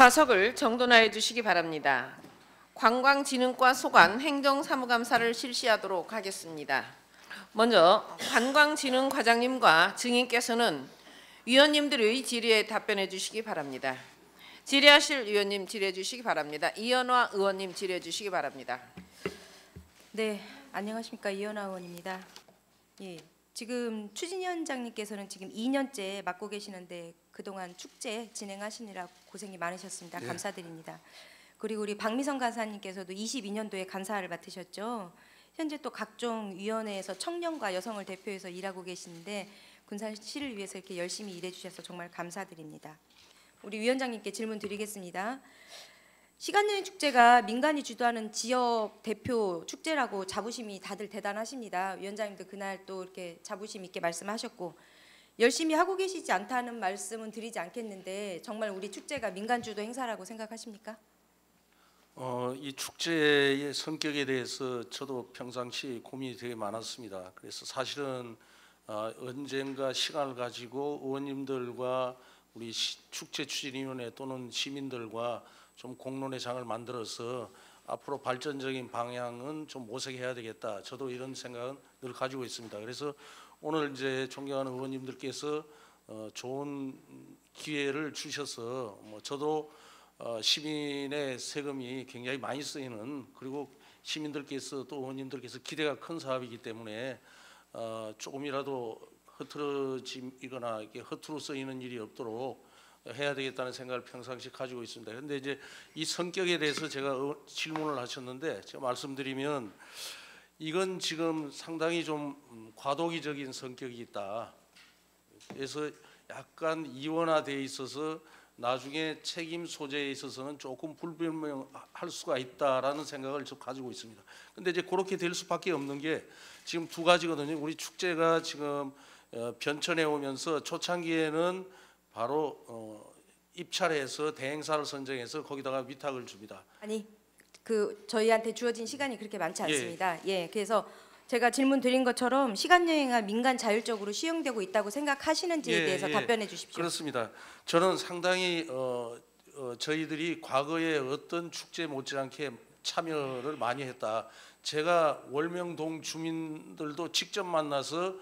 좌석을 정돈하여 주시기 바랍니다. 관광진흥과 소관 행정사무감사를 실시하도록 하겠습니다. 먼저 관광진흥과장님과 증인께서는 위원님들의 질의에 답변해 주시기 바랍니다. 질의하실 위원님 질의해 주시기 바랍니다. 이현화 의원님 질의해 주시기 바랍니다. 네, 안녕하십니까. 이현화 의원입니다. 예, 지금 추진위원장님께서는 지금 2년째 맡고 계시는데 그동안 축제 진행하시느라 고생이 많으셨습니다. 네. 감사드립니다. 그리고 우리 박미선 간사님께서도 22년도에 간사를 맡으셨죠. 현재 또 각종 위원회에서 청년과 여성을 대표해서 일하고 계시는데 군산시를 위해서 이렇게 열심히 일해 주셔서 정말 감사드립니다. 우리 위원장님께 질문 드리겠습니다. 시간여행 축제가 민간이 주도하는 지역 대표 축제라고 자부심이 다들 대단하십니다. 위원장님도 그날 또 이렇게 자부심 있게 말씀하셨고 열심히 하고 계시지 않다는 말씀은 드리지 않겠는데 정말 우리 축제가 민간 주도 행사라고 생각하십니까? 이 축제의 성격에 대해서 저도 평상시 고민이 되게 많았습니다. 그래서 사실은 언젠가 시간을 가지고 의원님들과 우리 축제 추진위원회 또는 시민들과 좀 공론의 장을 만들어서 앞으로 발전적인 방향은 좀 모색해야 되겠다. 저도 이런 생각은 늘 가지고 있습니다. 그래서 오늘 이제 존경하는 의원님들께서 좋은 기회를 주셔서 저도 시민의 세금이 굉장히 많이 쓰이는 그리고 시민들께서 또 의원님들께서 기대가 큰 사업이기 때문에 조금이라도 흐트러짐이거나 허투루 쓰이는 일이 없도록 해야 되겠다는 생각을 평상시 가지고 있습니다. 그런데 이제 이 성격에 대해서 제가 질문을 하셨는데 제가 말씀드리면 이건 지금 상당히 좀 과도기적인 성격이 있다. 그래서 약간 이원화되어 있어서 나중에 책임 소재에 있어서는 조금 불분명할 수가 있다라는 생각을 좀 가지고 있습니다. 근데 이제 그렇게 될 수밖에 없는 게 지금 두 가지거든요. 우리 축제가 지금 변천해 오면서 초창기에는 바로 입찰해서 대행사를 선정해서 거기다가 위탁을 줍니다. 아니, 저희한테 주어진 시간이 그렇게 많지 않습니다. 예, 그래서 제가 질문 드린 것처럼 시간여행은 민간 자율적으로 시행되고 있다고 생각하시는지에 대해서 답변해 주십시오. 그렇습니다. 저는 상당히 저희들이 과거에 어떤 축제 못지않게 참여를 많이 했다. 제가 월명동 주민들도 직접 만나서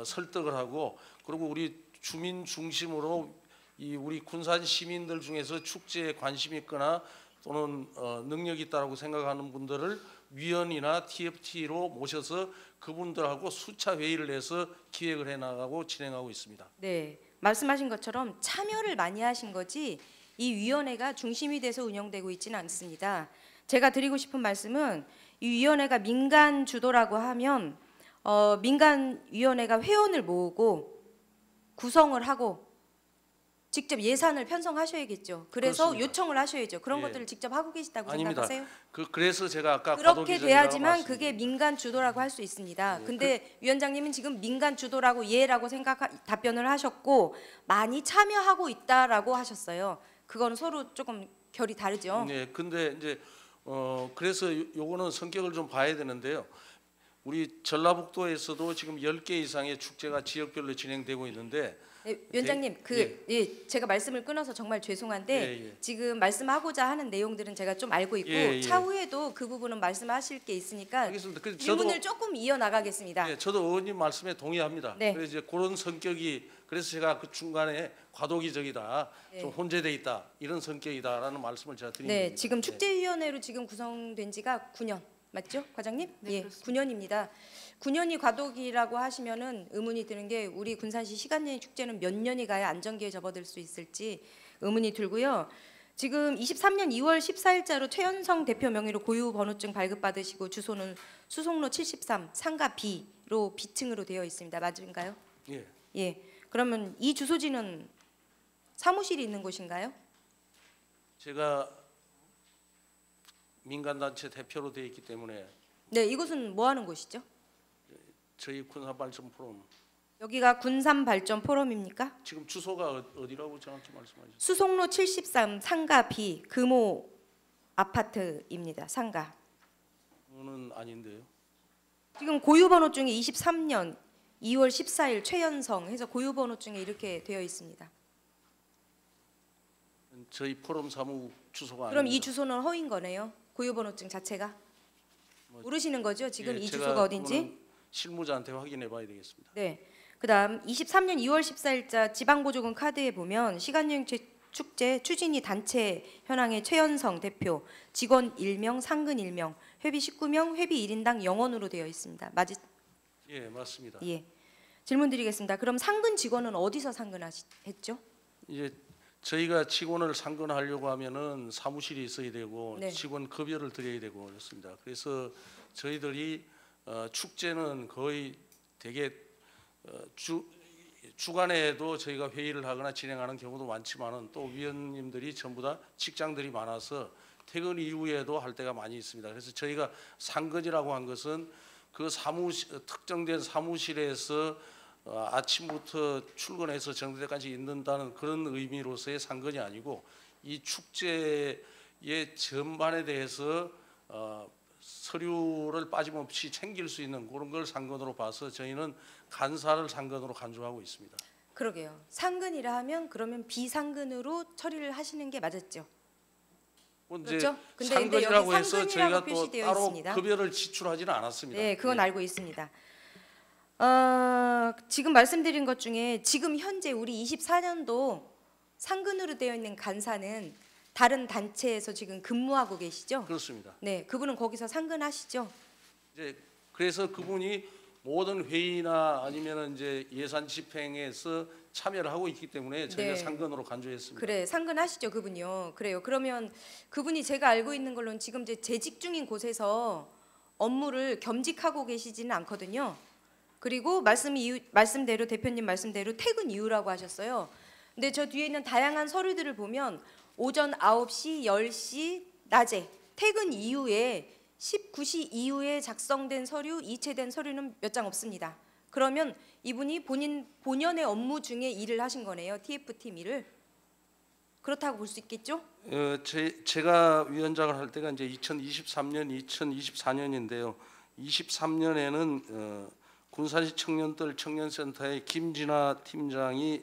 설득을 하고 그리고 우리 주민 중심으로 우리 군산 시민들 중에서 축제에 관심이 있거나 또는 능력이 있다고 생각하는 분들을 위원이나 TFT로 모셔서 그분들하고 수차 회의를 해서 기획을 해나가고 진행하고 있습니다. 네, 말씀하신 것처럼 참여를 많이 하신 거지 이 위원회가 중심이 돼서 운영되고 있지는 않습니다. 제가 드리고 싶은 말씀은 이 위원회가 민간 주도라고 하면 민간 위원회가 회원을 모으고 구성을 하고 직접 예산을 편성하셔야겠죠. 그래서 그렇습니다. 요청을 하셔야죠. 그런 것들을 직접 하고 계시다고 아닙니다. 생각하세요? 그래서 제가 아까 그렇게 돼야지만 그게 민간 주도라고 할 수 있습니다. 네, 근데 위원장님은 지금 민간 주도라고 예라고 답변을 하셨고 많이 참여하고 있다라고 하셨어요. 그거는 서로 조금 결이 다르죠. 네, 근데 이제 그래서 요거는 성격을 좀 봐야 되는데요. 우리 전라북도에서도 지금 10개 이상의 축제가 지역별로 진행되고 있는데 네, 위원장님, 제가 말씀을 끊어서 정말 죄송한데 지금 말씀하고자 하는 내용들은 제가 좀 알고 있고 차후에도 그 부분은 말씀하실 게 있으니까 알겠습니다. 질문을 조금 이어나가겠습니다. 네, 저도 의원님 말씀에 동의합니다. 네. 그래서 이제 그런 성격이 그래서 제가 그 중간에 과도기적이다, 좀 혼재돼 있다 이런 성격이다라는 말씀을 제가 드립니다. 네, 지금 축제위원회로 지금 구성된 지가 9년 맞죠, 과장님? 네, 예, 9년입니다. 9년이 과도기라고 하시면은 의문이 드는 게 우리 군산시 시간여행 축제는 몇 년이 가야 안정기에 접어들 수 있을지 의문이 들고요. 지금 23년 2월 14일자로 최연성 대표 명의로 고유 번호증 발급받으시고 주소는 수송로 73 상가 B로 B층으로 되어 있습니다. 맞은가요? 예. 예. 그러면 이 주소지는 사무실이 있는 곳인가요? 제가 민간단체 대표로 되어 있기 때문에 네, 이곳은 뭐 하는 곳이죠? 저희 군산발전 포럼 여기가 군산발전 포럼입니까? 지금 주소가 어디라고 정확히 말씀하셨어요? 수송로 73 상가 B 금호 아파트입니다. 상가. 는 아닌데요. 지금 고유번호증에 23년 2월 14일 최연성 해서 고유번호증에 이렇게 되어 있습니다. 저희 포럼 사무 주소가 그럼 이 아닙니다. 주소는 허위인 거네요. 고유번호증 자체가 뭐, 모르시는 거죠? 지금 예, 이 제가 주소가 어딘지? 그거는 실무자한테 확인해 봐야 되겠습니다. 네. 그다음 23년 2월 14일자 지방보조금 카드에 보면 시간여행 축제 추진위 단체 현황의 최연성 대표, 직원 1명, 상근 1명, 회비 19명, 회비 1인당 0원으로 되어 있습니다. 예, 맞습니다. 예. 질문 드리겠습니다. 그럼 상근 직원은 어디서 상근했죠? 이제 저희가 직원을 상근하려고 하면은 사무실이 있어야 되고 네. 직원 급여를 드려야 되고 그렇습니다. 그래서 저희들이 축제는 거의 되게 주간에도 저희가 회의를 하거나 진행하는 경우도 많지만은 또 위원님들이 전부 다 직장들이 많아서 퇴근 이후에도 할 때가 많이 있습니다. 그래서 저희가 상근이라고 한 것은 그 특정된 사무실에서 아침부터 출근해서 저녁 때까지 있는다는 그런 의미로서의 상근이 아니고 이 축제의 전반에 대해서 서류를 빠짐없이 챙길 수 있는 그런 걸 상근으로 봐서 저희는 간사를 상근으로 간주하고 있습니다. 그러게요. 상근이라 하면 그러면 비상근으로 처리를 하시는 게 맞았죠. 뭐 이제 그렇죠? 근데 상근이라고 여기 해서 상근이라고 저희가 또 표시되어 따로 있습니다. 급여를 지출하지는 않았습니다. 네, 그건 예. 알고 있습니다. 지금 말씀드린 것 중에 지금 현재 우리 24년도 상근으로 되어 있는 간사는 다른 단체에서 지금 근무하고 계시죠? 그렇습니다. 네, 그분은 거기서 상근하시죠? 이제 그래서 그분이 모든 회의나 아니면 이제 예산 집행에서 참여를 하고 있기 때문에 저희가 네. 상근으로 간주했습니다. 그래, 상근하시죠, 그분이요. 그래요. 그러면 그분이 제가 알고 있는 걸로는 지금 이제 재직 중인 곳에서 업무를 겸직하고 계시지는 않거든요. 그리고 말씀대로 대표님 말씀대로 퇴근 이후라고 하셨어요. 근데 저 뒤에 있는 다양한 서류들을 보면 오전 9시, 10시, 낮에 퇴근 이후에 19시 이후에 작성된 서류, 이체된 서류는 몇 장 없습니다. 그러면 이분이 본연의 업무 중에 일을 하신 거네요. TF팀 일을. 그렇다고 볼 수 있겠죠? 제가 위원장을 할 때가 이제 2023년, 2024년인데요. 23년에는 군산시 청년들 청년센터의 김진아 팀장이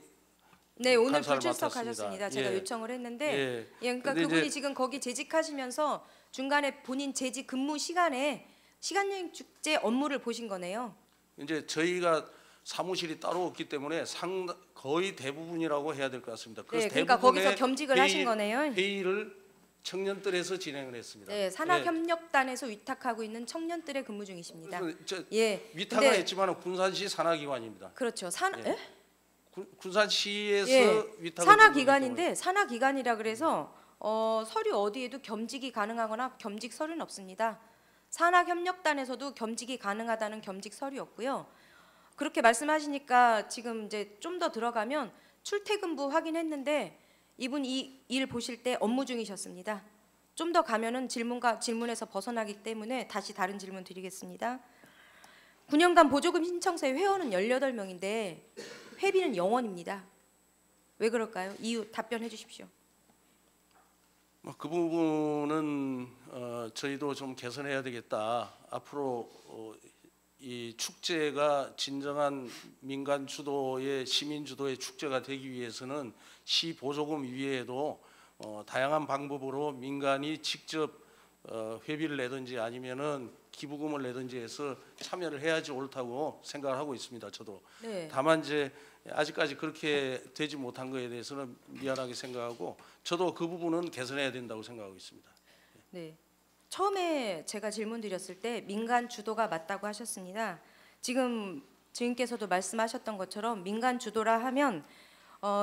네, 오늘 간사를 불출석하셨습니다. 맡았습니다. 제가 예. 요청을 했는데, 예. 그러니까 근데 그분이 이제 지금 거기 재직하시면서 중간에 본인 재직 근무 시간에 시간여행 축제 업무를 보신 거네요. 이제 저희가 사무실이 따로 없기 때문에 거의 대부분이라고 해야 될 것 같습니다. 그래서 네, 그러니까 대부분의 거기서 겸직을 하신 거네요. 회의를 청년들에서 진행을 했습니다. 네, 산학협력단에서 위탁하고 있는 청년들의 근무 중이십니다. 그래서 저 예, 위탁은 근데 했지만 군산시 산하기관입니다. 그렇죠. 예. 군산시에서 예, 위탁을 산하기관인데 산하기관이라 그래서 서류 어디에도 겸직이 가능하거나 겸직 서류는 없습니다. 산학협력단에서도 겸직이 가능하다는 겸직 서류였고요. 그렇게 말씀하시니까 지금 이제 좀 더 들어가면 출퇴근부 확인했는데 이분 이 일 보실 때 업무 중이셨습니다. 좀 더 가면은 질문에서 벗어나기 때문에 다시 다른 질문 드리겠습니다. 9년간 보조금 신청서의 회원은 18명인데 회비는 0원입니다. 왜 그럴까요? 이유 답변해 주십시오. 그 부분은 저희도 좀 개선해야 되겠다. 앞으로 이 축제가 진정한 민간 주도의 시민 주도의 축제가 되기 위해서는 시 보조금 이외에도 다양한 방법으로 민간이 직접 회비를 내든지 아니면은 기부금을 내든지 해서 참여를 해야지 옳다고 생각을 하고 있습니다. 저도. 네. 다만 이제 아직까지 그렇게 되지 못한 것에 대해서는 미안하게 생각하고 저도 그 부분은 개선해야 된다고 생각하고 있습니다. 네. 처음에 제가 질문 드렸을 때 민간 주도가 맞다고 하셨습니다. 지금 증인께서도 말씀하셨던 것처럼 민간 주도라 하면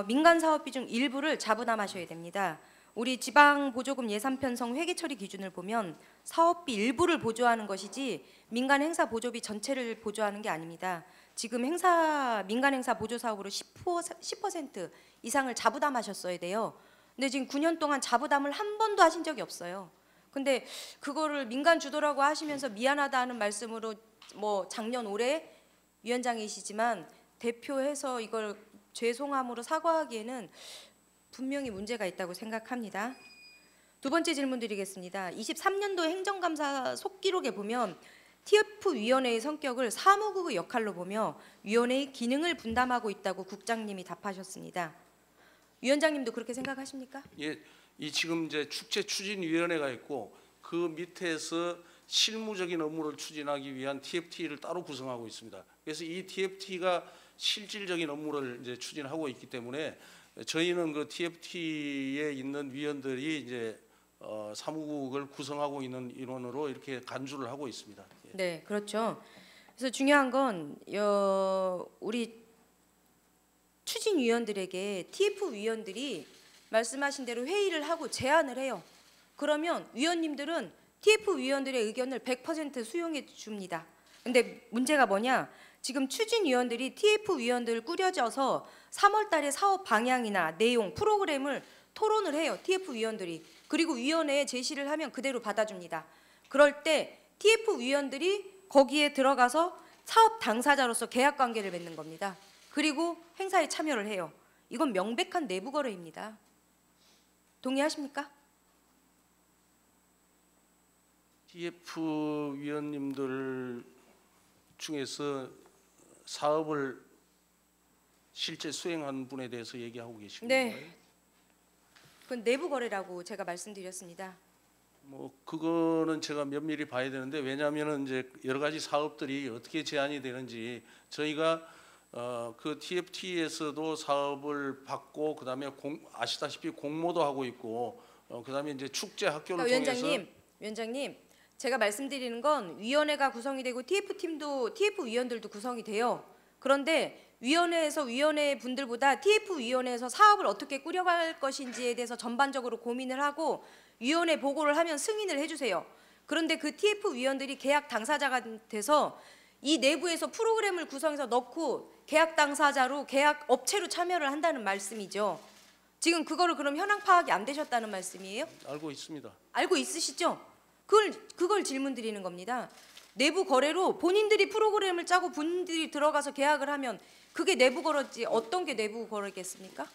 민간 사업비 중 일부를 자부담하셔야 됩니다. 우리 지방 보조금 예산 편성 회계 처리 기준을 보면 사업비 일부를 보조하는 것이지 민간 행사 보조비 전체를 보조하는 게 아닙니다. 지금 민간 행사 보조 사업으로 10% 이상을 자부담하셨어야 돼요. 근데 지금 9년 동안 자부담을 한 번도 하신 적이 없어요. 근데 그거를 민간 주도라고 하시면서 미안하다는 말씀으로 뭐 작년 올해 위원장이시지만 대표해서 이걸 죄송함으로 사과하기에는 분명히 문제가 있다고 생각합니다. 두 번째 질문 드리겠습니다. 23년도 행정감사 속기록에 보면 TF위원회의 성격을 사무국의 역할로 보며 위원회의 기능을 분담하고 있다고 국장님이 답하셨습니다. 위원장님도 그렇게 생각하십니까? 예, 이 지금 이제 축제 추진위원회가 있고 그 밑에서 실무적인 업무를 추진하기 위한 TFT를 따로 구성하고 있습니다. 그래서 이 TFT가 실질적인 업무를 이제 추진하고 있기 때문에 저희는 그 TFT에 있는 위원들이 이제 사무국을 구성하고 있는 인원으로 이렇게 간주를 하고 있습니다. 예. 네, 그렇죠. 그래서 중요한 건 우리 추진위원들에게 TF 위원들이 말씀하신 대로 회의를 하고 제안을 해요. 그러면 위원님들은 TF 위원들의 의견을 100% 수용해 줍니다. 근데 문제가 뭐냐? 지금 추진위원들이 TF 위원들을 꾸려져서 3월 달에 사업 방향이나 내용, 프로그램을 토론을 해요. TF 위원들이. 그리고 위원회에 제시를 하면 그대로 받아줍니다. 그럴 때 TF 위원들이 거기에 들어가서 사업 당사자로서 계약 관계를 맺는 겁니다. 그리고 행사에 참여를 해요. 이건 명백한 내부 거래입니다. 동의하십니까? TF 위원님들 중에서 사업을 실제 수행한 분에 대해서 얘기하고 계신 네. 건가요? 그건 내부 거래라고 제가 말씀드렸습니다. 뭐 그거는 제가 면밀히 봐야 되는데 왜냐하면은 이제 여러 가지 사업들이 어떻게 제한이 되는지 저희가 그 TFT에서도 사업을 받고 그다음에 아시다시피 공모도 하고 있고 그다음에 이제 축제 학교를 그러니까 통해서 위원장님, 제가 말씀드리는 건 위원회가 구성이 되고 TF 위원들도 구성이 돼요. 그런데 위원회에서 위원회 분들보다 TF 위원회에서 사업을 어떻게 꾸려갈 것인지에 대해서 전반적으로 고민을 하고 위원회 보고를 하면 승인을 해주세요. 그런데 그 TF 위원들이 계약 당사자가 돼서 이 내부에서 프로그램을 구성해서 넣고 계약 당사자로 계약 업체로 참여를 한다는 말씀이죠. 지금 그거를 그럼 현황 파악이 안 되셨다는 말씀이에요? 알고 있습니다. 알고 있으시죠? 그걸 질문 드리는 겁니다. 내부 거래로 본인들이 프로그램을 짜고 본인들이 들어가서 계약을 하면 그게 내부 거래지 어떤 게 내부 거래겠습니까?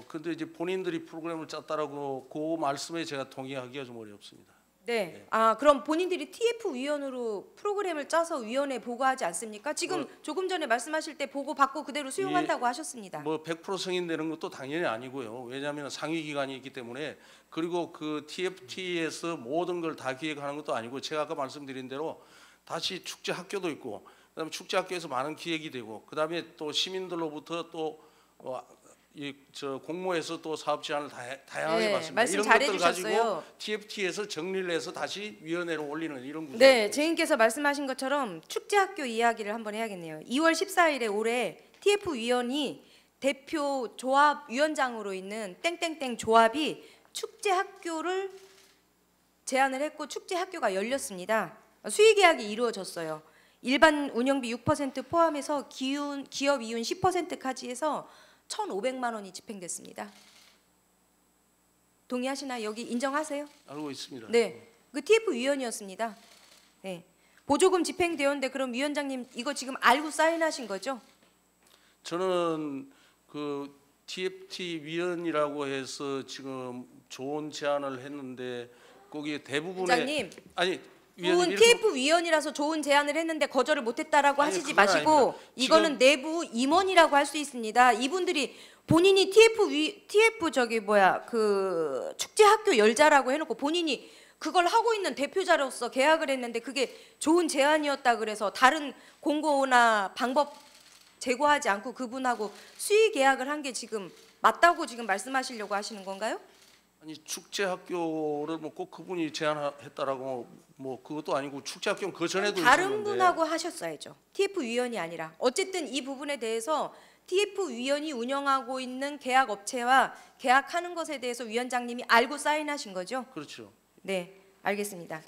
근데 이제 본인들이 프로그램을 짰다라고 그 말씀에 제가 동의하기가 좀 어렵습니다. 네. 아, 그럼 본인들이 TF 위원으로 프로그램을 짜서 위원회에 보고하지 않습니까? 지금 조금 전에 말씀하실 때 보고 받고 그대로 수용한다고 하셨습니다. 뭐 100% 승인되는 것도 당연히 아니고요. 왜냐하면 상위 기관이 있기 때문에 그리고 그 TFT에서 모든 걸 다 기획하는 것도 아니고 제가 아까 말씀드린 대로 다시 축제 학교도 있고 그다음에 축제 학교에서 많은 기획이 되고 그다음에 또 시민들로부터 또 공모해서 또 사업 제안을 다양하게 네, 받습니다. 말씀 이런 잘 것들 해주셨어요. 가지고 TFT에서 정리를 해서 다시 위원회로 올리는 이런 구조. 네, 증인께서 말씀하신 것처럼 축제학교 이야기를 한번 해야겠네요. 2월 14일에 올해 TF 위원이 대표 조합 위원장으로 있는 땡땡땡 조합이 축제학교를 제안을 했고 축제학교가 열렸습니다. 수의 계약이 이루어졌어요. 일반 운영비 6% 포함해서 기업 이윤 10%까지 해서 1,500만 원이 집행됐습니다. 동의하시나요? 여기 인정하세요? 알고 있습니다. 네, 그 TF 위원이었습니다. 네, 보조금 집행되었는데 그럼 위원장님 이거 지금 알고 사인하신 거죠? 저는 그 TFT 위원이라고 해서 지금 좋은 제안을 했는데 거기에 대부분의 위원장님, 아니 분 위원님 이렇게 TF 위원이라서 좋은 제안을 했는데 거절을 못했다라고 아니, 하시지 그건 마시고 아닙니다. 이거는 내부 임원이라고 할 수 있습니다. 이분들이 본인이 그 축제 학교 열자라고 해놓고 본인이 그걸 하고 있는 대표자로서 계약을 했는데 그게 좋은 제안이었다 그래서 다른 공고나 방법 제고하지 않고 그분하고 수의 계약을 한 게 지금 맞다고 지금 말씀하시려고 하시는 건가요? 아니 축제 학교를 뭐 꼭 그분이 제안했다라고 뭐 그것도 아니고 축제 학교는 그 전에도 다른 있었는데 분하고 하셨어야죠. TF 위원이 아니라. 어쨌든 이 부분에 대해서 TF 위원이 운영하고 있는 계약 업체와 계약하는 것에 대해서 위원장님이 알고 사인하신 거죠? 그렇죠. 네, 알겠습니다.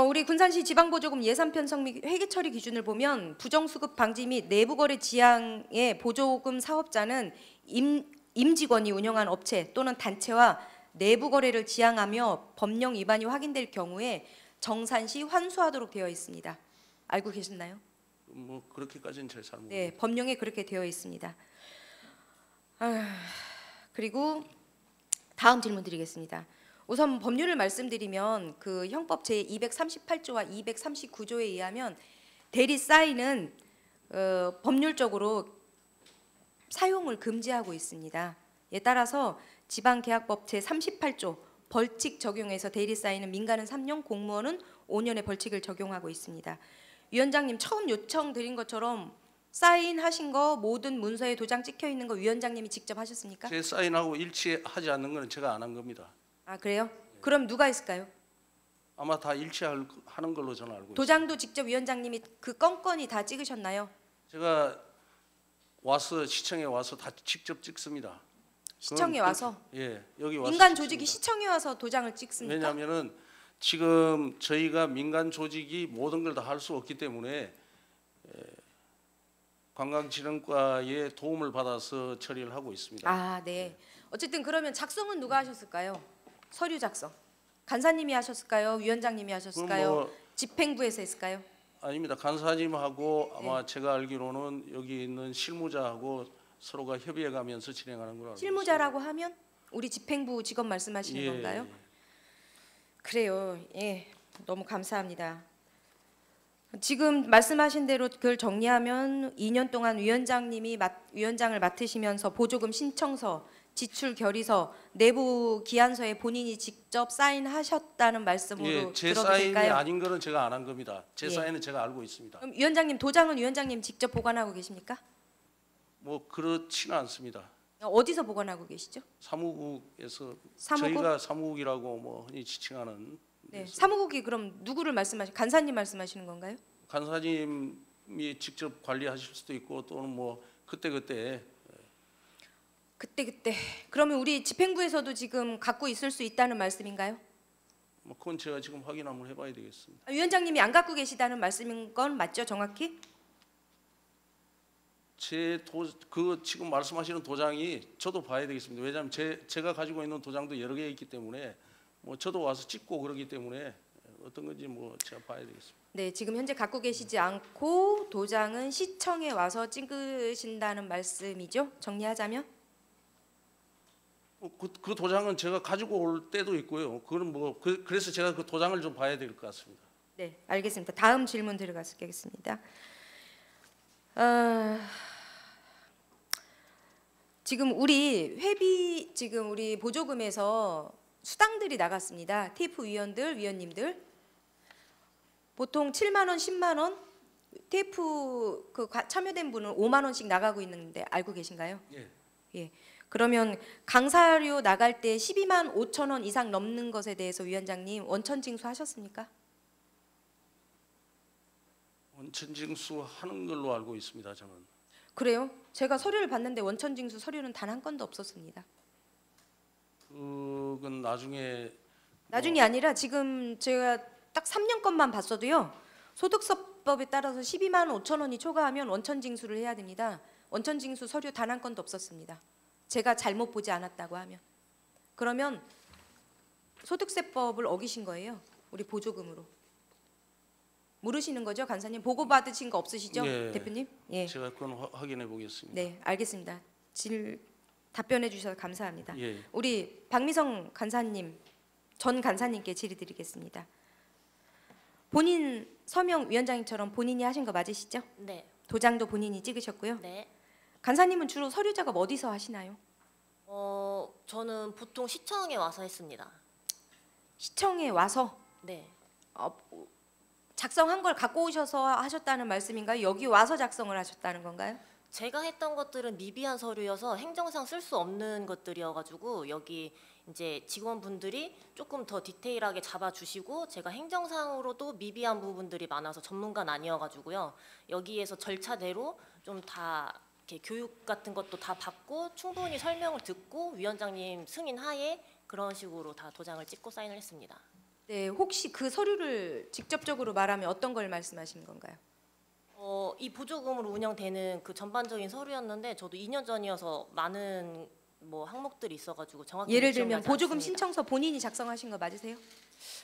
우리 군산시 지방보조금 예산 편성 및 회계 처리 기준을 보면 부정수급 방지 및 내부거래 지향의 보조금 사업자는 임직원이 운영한 업체 또는 단체와 내부 거래를 지향하며 법령 위반이 확인될 경우에 정산시 환수하도록 되어 있습니다. 알고 계셨나요? 뭐 그렇게까지는 잘 모르겠어요. 네, 법령에 그렇게 되어 있습니다. 그리고 다음 질문 드리겠습니다. 우선 법률을 말씀드리면 그 형법 제 238조와 239조에 의하면 대리 사인은 법률적으로 사용을 금지하고 있습니다. 따라서 지방계약법 제38조 벌칙 적용해서 대리 사인은 민간은 3년, 공무원은 5년의 벌칙을 적용하고 있습니다. 위원장님 처음 요청 드린 것처럼 사인하신 거 모든 문서에 도장 찍혀 있는 거 위원장님이 직접 하셨습니까? 제 사인하고 일치하지 않는 거는 제가 안 한 겁니다. 아 그래요? 그럼 누가 했을까요? 아마 다 일치하는 걸로 저는 알고 있습니다. 도장도 직접 위원장님이 그 건건이 다 찍으셨나요? 제가 와서 시청에 와서 다 직접 찍습니다. 시청에 그건 와서 예, 여기 와서 민간 찍습니다. 조직이 시청에 와서 도장을 찍습니까? 왜냐하면은 지금 저희가 민간 조직이 모든 걸 다 할 수 없기 때문에 관광진흥과의 도움을 받아서 처리를 하고 있습니다. 아 네. 어쨌든 그러면 작성은 누가 하셨을까요? 서류 작성. 간사님이 하셨을까요? 위원장님이 하셨을까요? 그럼 뭐 집행부에서 했을까요? 아닙니다. 간사님하고 아마 제가 알기로는 여기 있는 실무자하고 서로가 협의해가면서 진행하는 걸로 알고 실무자라고 하면 우리 집행부 직원 말씀하시는 있습니다. 건가요? 그래요. 예, 너무 감사합니다. 지금 말씀하신 대로 그걸 정리하면 2년 동안 위원장을 맡으시면서 보조금 신청서, 지출 결의서, 내부 기한서에 본인이 직접 사인하셨다는 말씀으로 예, 제 들어도 사인이 될까요? 아닌 거는 제가 안 한 겁니다. 제 예. 사인은 제가 알고 있습니다. 그럼 위원장님 도장은 위원장님 직접 보관하고 계십니까? 뭐 그렇지는 않습니다. 어디서 보관하고 계시죠? 사무국에서 사무국? 저희가 사무국이라고 뭐 흔히 지칭하는 네, 데서 사무국이 그럼 누구를 간사님 말씀하시는 건가요? 간사님이 직접 관리하실 수도 있고 또는 뭐 그때 그때 그러면 우리 집행부에서도 지금 갖고 있을 수 있다는 말씀인가요? 뭐 그건 제가 지금 확인 한번 해봐야 되겠습니다. 아, 위원장님이 안 갖고 계시다는 말씀인 건 맞죠, 정확히? 그 지금 말씀하시는 도장이 저도 봐야 되겠습니다. 왜냐하면 제가 가지고 있는 도장도 여러 개 있기 때문에 뭐 저도 와서 찍고 그러기 때문에 어떤 건지 뭐 제가 봐야 되겠습니다. 네, 지금 현재 갖고 계시지 않고 도장은 시청에 와서 찍으신다는 말씀이죠? 정리하자면? 그 도장은 제가 가지고 올 때도 있고요. 그건 뭐 그래서 제가 그 도장을 좀 봐야 될 것 같습니다. 네, 알겠습니다. 다음 질문 들어가겠습니다. 지금 우리 보조금에서 수당들이 나갔습니다. TF 위원님들 보통 7만 원, 10만 원 TF 참여된 분은 5만 원씩 나가고 있는데 알고 계신가요? 예. 예. 그러면 강사료 나갈 때 12만 5천 원 이상 넘는 것에 대해서 위원장님 원천 징수하셨습니까? 원천 징수하는 걸로 알고 있습니다. 저는. 그래요? 제가 서류를 봤는데 원천 징수 서류는 단 한 건도 없었습니다. 그건 나중에 나중이 아니라 지금 제가 딱 3년 것만 봤어도요. 소득세법에 따라서 12만 5천 원이 초과하면 원천 징수를 해야 됩니다. 원천 징수 서류 단 한 건도 없었습니다. 제가 잘못 보지 않았다고 하면. 그러면 소득세법을 어기신 거예요. 우리 보조금으로. 모르시는 거죠, 간사님? 보고 받으신 거 없으시죠, 예. 대표님? 예. 제가 그건 확인해 보겠습니다. 네, 알겠습니다. 답변해 주셔서 감사합니다. 예. 우리 박미성 간사님, 전 간사님께 질의드리겠습니다. 본인 서명 위원장님처럼 본인이 하신 거 맞으시죠? 네. 도장도 본인이 찍으셨고요. 네. 간사님은 주로 서류 작업 어디서 하시나요? 저는 보통 시청에 와서 했습니다. 시청에 와서 네. 작성한 걸 갖고 오셔서 하셨다는 말씀인가요? 여기 와서 작성을 하셨다는 건가요? 제가 했던 것들은 미비한 서류여서 행정상 쓸 수 없는 것들이어가지고 여기 이제 직원분들이 조금 더 디테일하게 잡아주시고 제가 행정상으로도 미비한 부분들이 많아서 전문가는 아니어가지고요. 여기에서 절차대로 좀 다 이렇게 교육 같은 것도 다 받고 충분히 설명을 듣고 위원장님 승인 하에 그런 식으로 다 도장을 찍고 사인을 했습니다. 네, 혹시 그 서류를 직접적으로 말하면 어떤 걸 말씀하시는 건가요? 이 보조금으로 운영되는 그 전반적인 서류였는데 저도 2년 전이어서 많은 뭐 항목들이 있어가지고 정확히 예를 기억나지 들면 보조금 않습니다. 신청서 본인이 작성하신 거 맞으세요?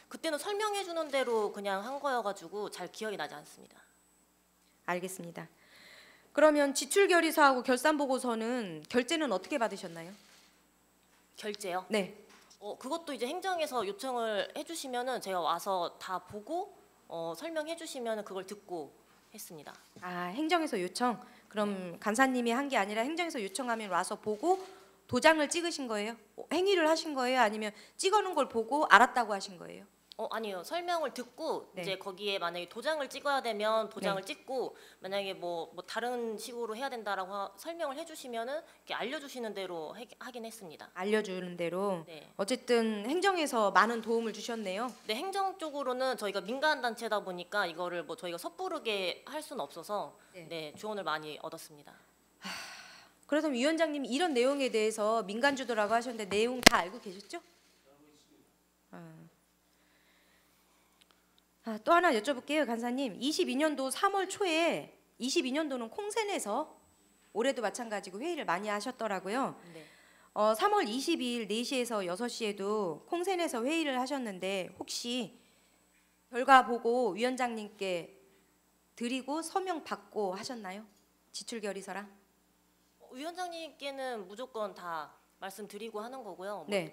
그때는 설명해 주는 대로 그냥 한 거여가지고 잘 기억이 나지 않습니다. 알겠습니다. 그러면 지출 결의서하고 결산 보고서는 결제는 어떻게 받으셨나요? 결제요? 네. 그것도 이제 행정에서 요청을 해주시면은 제가 와서 다 보고 설명해 주시면은 그걸 듣고 했습니다. 아, 행정에서 요청. 그럼 간사님이 한 게 아니라 행정에서 요청하면 와서 보고 도장을 찍으신 거예요? 행위를 하신 거예요? 아니면 찍어놓은 걸 보고 알았다고 하신 거예요? 아니요. 설명을 듣고 네. 이제 거기에 만약에 도장을 찍어야 되면 도장을 찍고 만약에 뭐 다른 식으로 해야 된다라고 설명을 해주시면은 이렇게 알려주시는 대로 하긴 했습니다. 알려주는 대로. 네. 어쨌든 행정에서 많은 도움을 주셨네요. 네, 행정 쪽으로는 저희가 민간 단체다 보니까 이거를 뭐 저희가 섣부르게 할 수는 없어서 네. 네, 조언을 많이 얻었습니다. 그렇다면 위원장님 이런 내용에 대해서 민간주도라고 하셨는데 내용 다 알고 계셨죠? 또 하나 여쭤볼게요, 간사님. 22년도 3월 초에 22년도는 콩센에서 올해도 마찬가지고 회의를 많이 하셨더라고요. 네. 3월 22일 4시에서 6시에도 콩센에서 회의를 하셨는데 혹시 결과 보고 위원장님께 드리고 서명 받고 하셨나요? 지출 결의서랑? 위원장님께는 무조건 다 말씀드리고 하는 거고요. 네.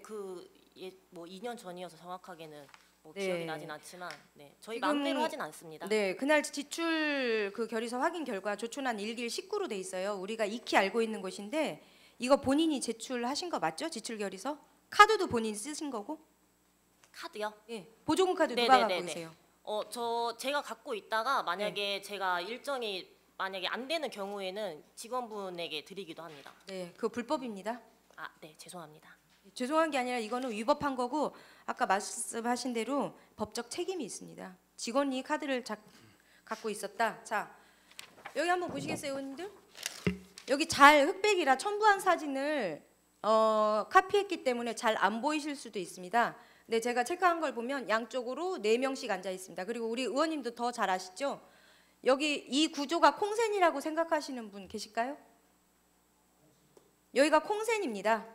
뭐 2년 전이어서 정확하게는 뭐 네. 기억이 나진 않지만 네, 저희 지금- 마음대로 하진 않습니다. 네, 그날 지출 그 결의서 확인 결과 조춘한 1길 19로 돼 있어요. 우리가 익히 알고 있는 것인데 이거 본인이 제출하신 거 맞죠? 지출 결의서? 카드도 본인이 쓰신 거고? 카드요? 예. 보조금 카드 누가 갖고 네네네네. 계세요? 제가 갖고 있다가 만약에 네. 제가 일정이 만약에 안 되는 경우에는 직원분에게 드리기도 합니다. 네, 그거 불법입니다. 네, 죄송합니다. 죄송한 게 아니라 이거는 위법한 거고 아까 말씀하신 대로 법적 책임이 있습니다. 직원이 카드를 갖고 있었다. 자, 여기 한번 보시겠어요, 의원님들? 여기 잘 흑백이라 첨부한 사진을 카피했기 때문에 잘 안 보이실 수도 있습니다. 근데 제가 체크한 걸 보면 양쪽으로 4명씩 앉아 있습니다. 그리고 우리 의원님도 더 잘 아시죠? 여기 이 구조가 콩센이라고 생각하시는 분 계실까요? 여기가 콩센입니다.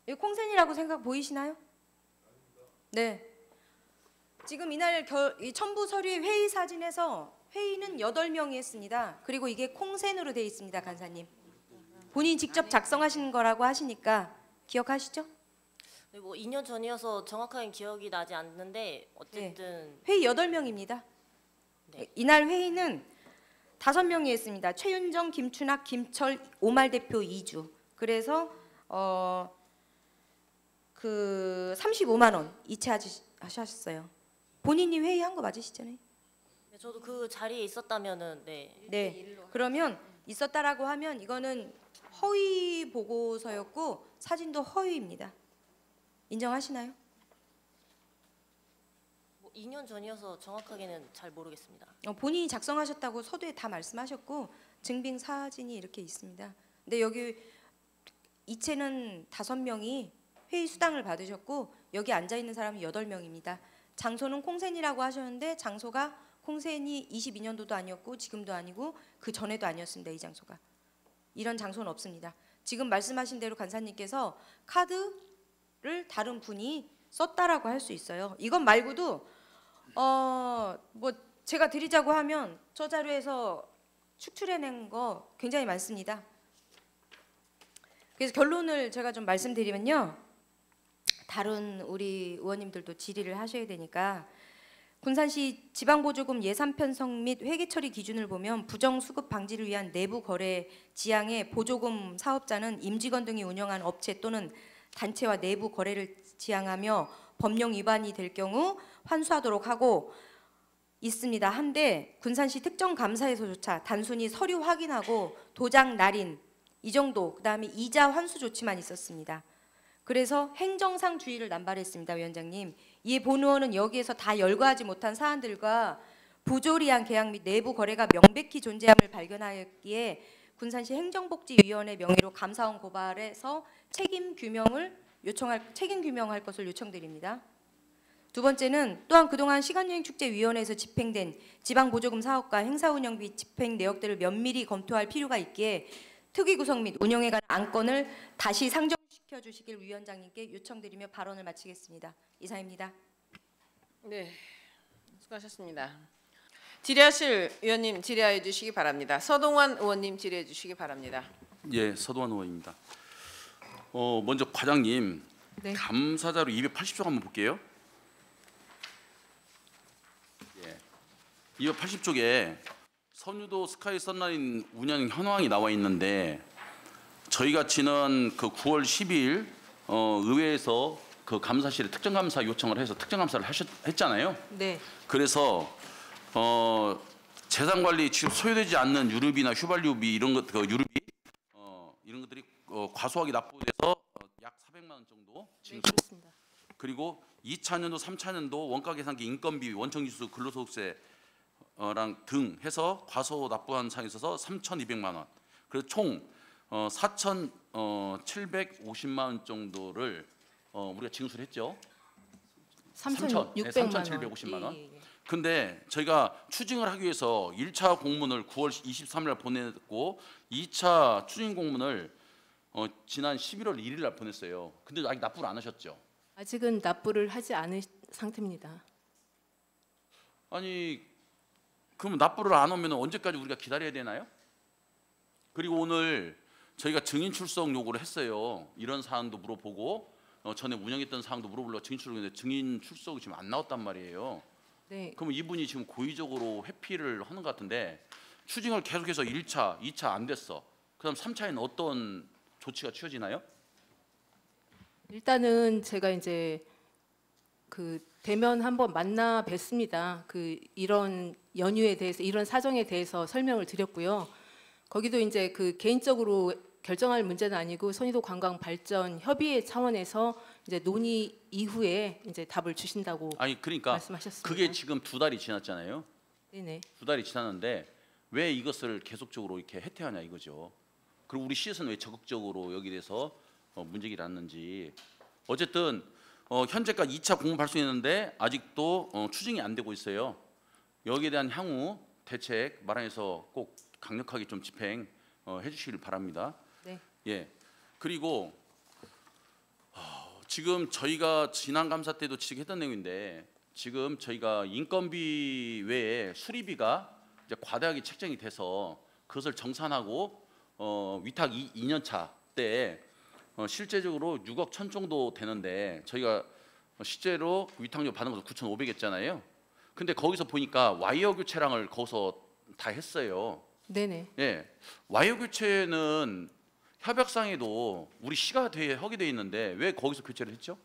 여기 콩센이라고 생각 보이시나요? 네. 지금 이날 이 첨부 서류의 회의 사진에서 회의는 8명이 했습니다. 그리고 이게 콩센으로 되어 있습니다, 간사님. 본인 직접 작성하신 거라고 하시니까 기억하시죠? 네, 뭐 2년 전이어서 정확하게 기억이 나지 않는데 어쨌든 회의 8명입니다. 네. 이날 회의는 5명이 했습니다. 최윤정, 김춘학, 김철, 오말 대표 2주. 그래서 35만 원 이체하셨어요. 본인이 회의한 거 맞으시잖아요. 네, 저도 그 자리에 있었다면은 네. 네. 그러면 있었다라고 하면 이거는 허위 보고서였고 사진도 허위입니다. 인정하시나요? 뭐 2년 전이어서 정확하게는 잘 모르겠습니다. 본인이 작성하셨다고 서두에 다 말씀하셨고 증빙 사진이 이렇게 있습니다. 근데 여기 이체는 5명이 회의 수당을 받으셨고 여기 앉아 있는 사람이 8명입니다. 장소는 콩센이라고 하셨는데 장소가 콩센이 22년도도 아니었고 지금도 아니고 그 전에도 아니었습니다. 이 장소가. 이런 장소는 없습니다. 지금 말씀하신 대로 간사님께서 카드를 다른 분이 썼다라고 할 수 있어요. 이것 말고도 뭐 제가 드리자고 하면 저 자료에서 축출해낸 거 굉장히 많습니다. 그래서 결론을 제가 좀 말씀드리면요. 다른 우리 의원님들도 질의를 하셔야 되니까 군산시 지방보조금 예산 편성 및 회계 처리 기준을 보면 부정수급 방지를 위한 내부 거래 지향의 보조금 사업자는 임직원 등이 운영한 업체 또는 단체와 내부 거래를 지향하며 법령 위반이 될 경우 환수하도록 하고 있습니다. 한데 군산시 특정 감사에서조차 단순히 서류 확인하고 도장 날인 이 정도, 그다음에 이자 환수 조치만 있었습니다. 그래서 행정상 주의를 남발했습니다, 위원장님. 이에 본 의원은 여기에서 다 열거하지 못한 사안들과 부조리한 계약 및 내부 거래가 명백히 존재함을 발견하였기에 군산시 행정복지위원회 명의로 감사원 고발해서 책임 규명할 것을 요청드립니다. 두 번째는 또한 그동안 시간여행축제위원회에서 집행된 지방보조금 사업과 행사운영비 집행 내역들을 면밀히 검토할 필요가 있기에 특위 구성 및 운영에 관한 안건을 다시 상정시켜 주시길 위원장님께 요청드리며 발언을 마치겠습니다. 이상입니다. 네, 수고하셨습니다. 질의하실 위원님 질의해 주시기 바랍니다. 서동환 의원님 질의해 주시기 바랍니다. 예, 서동환 의원입니다. 먼저 과장님 네. 감사자료 280쪽 한번 볼게요. 예, 280쪽에 선유도 스카이 선라인 운영 현황이 나와 있는데 저희가 지난 그 9월 12일 의회에서 그 감사실에 특정감사 요청을 해서 특정감사를 했잖아요. 네. 그래서 재산관리 지금 소요되지 않는 유류비나 휘발유비 이런 것, 그 유류비 이런 것들이 과소하게 납부돼서 약 400만 원 정도 지금 그렇습니다. 그리고 2차년도, 3차년도 원가 계산기, 인건비, 원청지수, 근로소득세랑 등 해서 과소 납부한 사항에 있어서 3,200만 원. 그래서 총 4,750만 원 정도를 우리가 징수했죠. 3,600만 원. 3,750만 원. 예, 예. 근데 저희가 추징을 하기 위해서 1차 공문을 9월 23일 날 보냈고 2차 추징 공문을 지난 11월 1일 날 보냈어요. 근데 아직 납부를 안 하셨죠? 아직은 납부를 하지 않은 상태입니다. 아니 그럼 납부를 안 하면 언제까지 우리가 기다려야 되나요? 그리고 오늘 저희가 증인 출석 요구를 했어요. 이런 사안도 물어보고 전에 운영했던 사항도 물어보려고 증인 출석했는데 증인 출석이 지금 안 나왔단 말이에요. 네. 그럼 이분이 지금 고의적으로 회피를 하는 것 같은데 추징을 계속해서 1차, 2차 안 됐어. 그다음 3차에는 어떤 조치가 취해지나요? 일단은 제가 이제 그 대면 한번 만나 뵀습니다. 그 이런 연유에 대해서 이런 사정에 대해서 설명을 드렸고요. 거기도 이제 그 개인적으로 결정할 문제는 아니고 선의도 관광 발전 협의회 차원에서 이제 논의 이후에 이제 답을 주신다고 아니 그러니까 말씀하셨습니다. 그게 지금 2달이 지났잖아요. 네네. 2달이 지났는데 왜 이것을 계속적으로 이렇게 해태하냐 이거죠. 그리고 우리 시에서는 왜 적극적으로 여기에 대해서 문제기를 않는지. 어쨌든 현재까지 2차 공문 발송했는데 아직도 추징이 안 되고 있어요. 여기에 대한 향후 대책 마련해서 꼭 강력하게 좀 집행해 주시길 바랍니다. 네. 예. 그리고 지금 저희가 지난 감사 때도 지적했던 내용인데 지금 저희가 인건비 외에 수리비가 이제 과다하게 책정이 돼서 그것을 정산하고 위탁 2년 차 때 실제적으로 6억 1천 정도 되는데 저희가 실제로 위탁료 받은 것은 9,500 했잖아요. 근데 거기서 보니까 와이어 교체랑을 거기서 다 했어요. 네네. 예, 와이어 교체는 협약상에도 우리 시가 하게 돼 있는데 왜 거기서 교체를 했죠?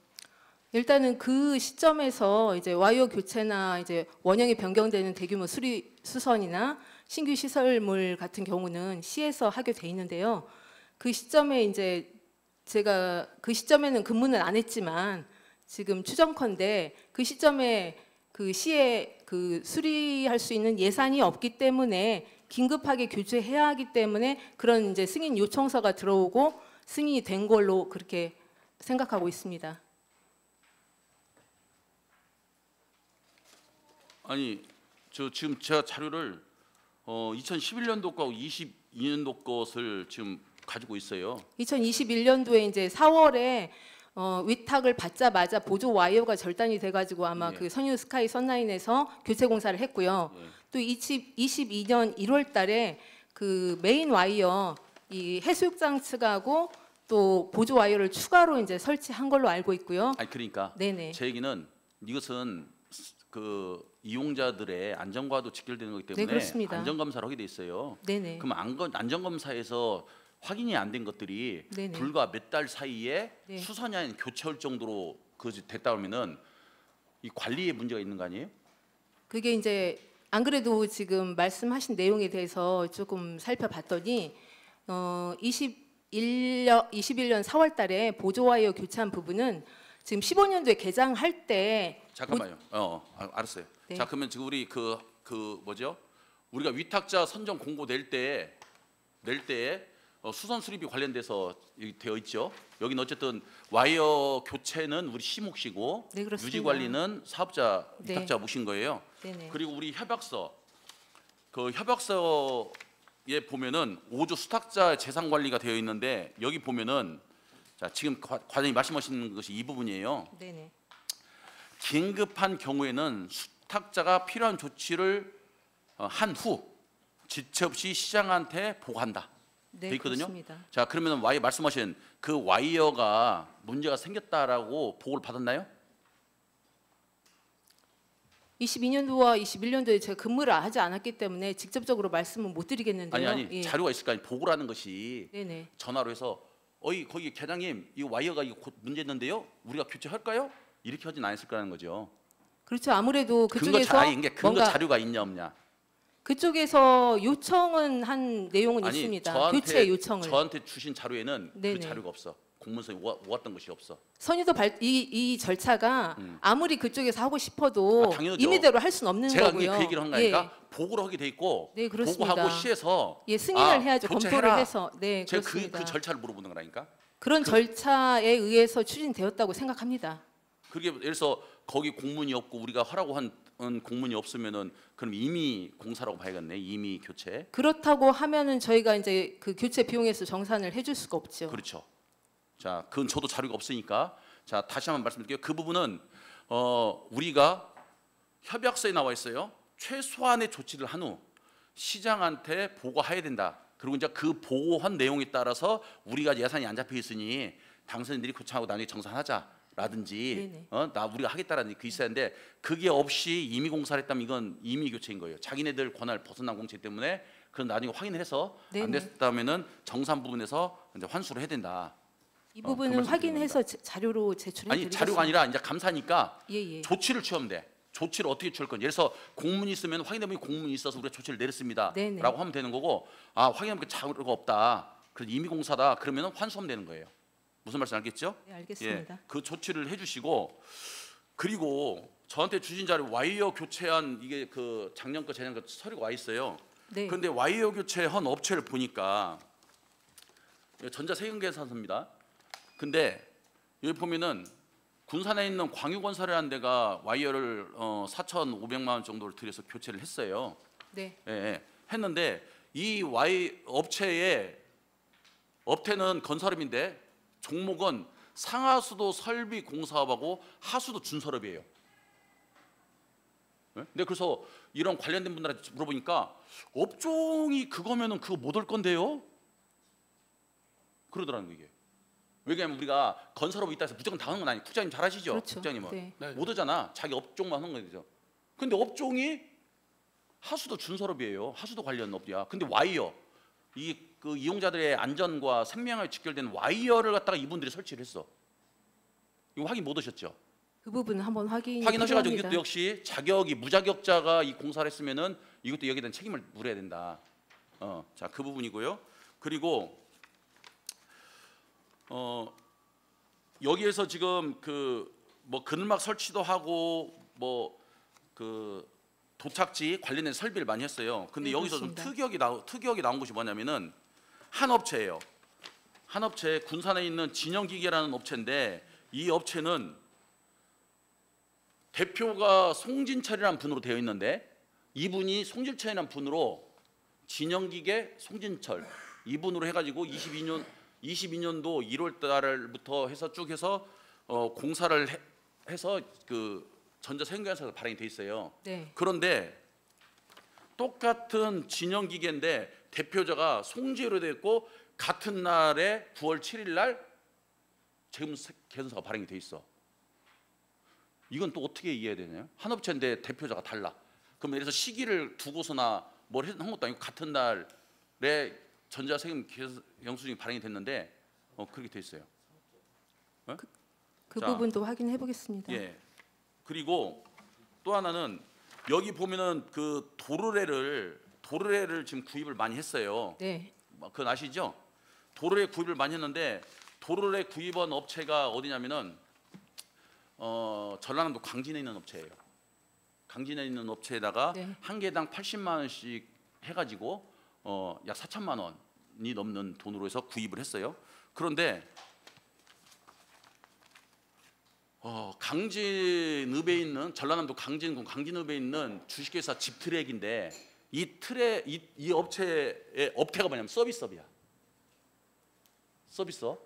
일단은 그 시점에서 이제 와이어 교체나 이제 원형이 변경되는 대규모 수리 수선이나 신규 시설물 같은 경우는 시에서 하게 돼 있는데요. 그 시점에 이제 제가 그 시점에는 근무는 안 했지만 지금 추정컨대 그 시점에 그 시에 그 수리할 수 있는 예산이 없기 때문에 긴급하게 교체해야 하기 때문에 그런 이제 승인 요청서가 들어오고 승인이 된 걸로 그렇게 생각하고 있습니다. 아니 저 지금 제가 자료를 2011년도 거하고 22년도 것을 지금 가지고 있어요. 2021년도에 이제 4월에 위탁을 받자마자 보조 와이어가 절단이 돼가지고 아마 예. 그 선유 스카이 선라인에서 교체 공사를 했고요. 예. 또 22년 1월달에 그 메인 와이어 이 해수욕장 측하고 또 보조 와이어를 추가로 이제 설치한 걸로 알고 있고요. 아니 그러니까 네네. 제 얘기는 이것은 그 이용자들의 안전과도 직결되는 거기 때문에 네, 그렇습니다. 안전 검사를 하게 돼 있어요. 네네. 그럼 안전 검사에서 확인이 안 된 것들이 네네. 불과 몇 달 사이에 네. 수선이 아닌 교체할 정도로 됐다 그러면은 이 관리에 문제가 있는 거 아니에요? 그게 이제 안 그래도 지금 말씀하신 내용에 대해서 조금 살펴봤더니 21년 4월달에 보조 와이어 교체한 부분은 지금 15년도에 개장할 때 잠깐만요. 알았어요. 네. 자 그러면 지금 우리 그 뭐죠? 우리가 위탁자 선정 공고 낼 때에 수선 수리비 관련돼서 여기 되어 있죠. 여기는 어쨌든 와이어 교체는 우리 시 몫이고 네, 그렇습니다. 유지 관리는 사업자 네. 위탁자 몫인 거예요. 네네. 그리고 우리 협약서 그 협약서에 보면은 5조 수탁자 재산 관리가 되어 있는데 여기 보면은 자 지금 과장님 말씀하시는 것이 이 부분이에요. 네네. 긴급한 경우에는 수탁자가 필요한 조치를 한 후 지체 없이 시장한테 보고한다. 네, 돼 있거든요. 그렇습니다. 자 그러면 말씀하신 그 와이어가 문제가 생겼다라고 보고를 받았나요? 22년도와 21년도에 제가 근무를 하지 않았기 때문에 직접적으로 말씀은 못 드리겠는데요. 아니 예. 자료가 있을 거 아니 보고라는 것이 네네. 전화로 해서 어이 거기 계장님 이 와이어가 이거 곧 문제 있는데요. 우리가 교체할까요? 이렇게 하진 않았을 거라는 거죠. 그렇죠. 아무래도 근거 그쪽에서 근거 뭔가 자료가 있냐 없냐. 그쪽에서 요청은 한 내용은 있습니다. 교체 요청을. 저한테 주신 자료에는 네네. 그 자료가 없어. 공문서에 오왔던 것이 없어. 선유도 이 절차가 아무리 그쪽에서 하고 싶어도 당연하죠. 임의대로 할 수는 없는 제가 거고요. 그 얘기를 한 거니까 보고를 하게 돼 있고 네, 그렇습니다. 보고하고 시에서 예, 승인을 해야죠. 교체해라. 검토를 해서. 네, 제가 그렇습니다. 그 절차를 물어보는 거라니까. 그런 절차에 의해서 추진되었다고 생각합니다. 그게 예를 들어서 거기 공문이 없고 우리가 하라고 한 공문이 없으면은 그럼 임의 공사라고 봐야겠네. 임의 교체. 그렇다고 하면은 저희가 이제 그 교체 비용에서 정산을 해줄 수가 없죠. 그렇죠. 자, 그건 저도 자료가 없으니까 자 다시 한번 말씀드릴게요. 그 부분은 우리가 협약서에 나와 있어요. 최소한의 조치를 한 후 시장한테 보고해야 된다. 그리고 이제 그 보고한 내용에 따라서 우리가 예산이 안 잡혀 있으니 당선인들이 교체하고 나중에 정산하자라든지 나 우리가 하겠다라는 그 있어야 하는데 그게 없이 임의 공사를 했다면 이건 임의 교체인 거예요. 자기네들 권한을 벗어난 공채 때문에 그건 나중에 확인을 해서 안 됐다면은 정산 부분에서 이제 환수를 해야 된다. 이 부분은 그 확인해서 자료로 제출해 아니 드리겠습니다. 자료가 아니라 이제 감사니까 예. 조치를 취하면 돼. 조치를 어떻게 취할 건지. 예를 들어서 공문이 있으면 확인되면 공문이 있어서 우리가 조치를 네네. 내렸습니다라고 하면 되는 거고 확인하면 그 자료가 없다. 그래서 임의공사다. 그러면 환수하면 되는 거예요. 무슨 말씀 알겠죠? 네, 알겠습니다. 예, 그 조치를 해주시고 그리고 저한테 주신 자료 와이어 교체한 이게 그 작년 거 재년 거 서류가 와 있어요. 네. 그런데 와이어 교체한 업체를 보니까 전자세금계산서입니다. 근데 여기 보면은 군산에 있는 광유건설이라는 데가 와이어를 4,500만 원 정도를 들여서 교체를 했어요. 네. 예, 했는데 이 업체는 건설업인데 종목은 상하수도 설비 공사업하고 하수도 준설업이에요. 예? 근데 그래서 이런 관련된 분들한테 물어보니까 업종이 그거면은 그거 못 올 건데요? 그러더라는 거 이게. 왜냐하면 우리가 건설업이 있다 해서 무조건 다 하는 건 아니에요. 국장님 잘 아시죠? 그렇죠. 국장님은 네. 못 오잖아. 자기 업종만 하는 거죠. 근데 업종이 하수도 준설업이에요. 하수도 관련 업이야. 근데 와이어 그 이용자들의 안전과 생명에 직결된 와이어를 갖다가 이분들이 설치를 했어. 이거 확인 못 하셨죠? 그 부분은 한번 확인하셔가지고 필요합니다. 이것도 역시 자격이 무자격자가 이 공사를 했으면은 이것도 여기에 대한 책임을 물어야 된다. 자, 그 부분이고요. 그리고 여기에서 지금 그 뭐 그늘막 설치도 하고 뭐 그 도착지 관련된 설비를 많이 했어요. 근데 네, 여기서 좀 그렇습니다. 특이하게 나온 것이 뭐냐면은 한 업체예요. 한 업체 군산에 있는 진영기계라는 업체인데 이 업체는 대표가 송진철이라는 분으로 되어 있는데 이분이 송진철이라는 분으로 진영기계 송진철 이분으로 해가지고 22년도 1월 달부터 해서 쭉 해서 공사를 해서 그 전자세금계산서가 발행이 돼 있어요. 네. 그런데 똑같은 진영기계인데 대표자가 송지효로 되어 있고 같은 날에 9월 7일 날 세금계산서가 발행이 돼 있어. 이건 또 어떻게 이해해야 되나요? 한 업체인데 대표자가 달라. 그럼 예를 들어서 시기를 두고서나 뭘 한 것도 아니고 같은 날에 전자세금 영수증이 발행이 됐는데 그렇게 돼 있어요. 그 자, 부분도 확인해 보겠습니다. 예. 그리고 또 하나는 여기 보면은 그 도르래를 지금 구입을 많이 했어요. 네. 그건 아시죠? 도르래 구입을 많이 했는데 도르래 구입한 업체가 어디냐면은 전라남도 강진에 있는 업체예요. 강진에 있는 업체에다가 네. 한 개당 80만 원씩 해가지고 약 4천만 원이 넘는 돈으로 해서 구입을 했어요. 그런데 강진읍에 있는 전라남도 강진군 강진읍에 있는 주식회사 집트랙인데 이 업체의 업태가 뭐냐면 서비스업이야. 서비스업.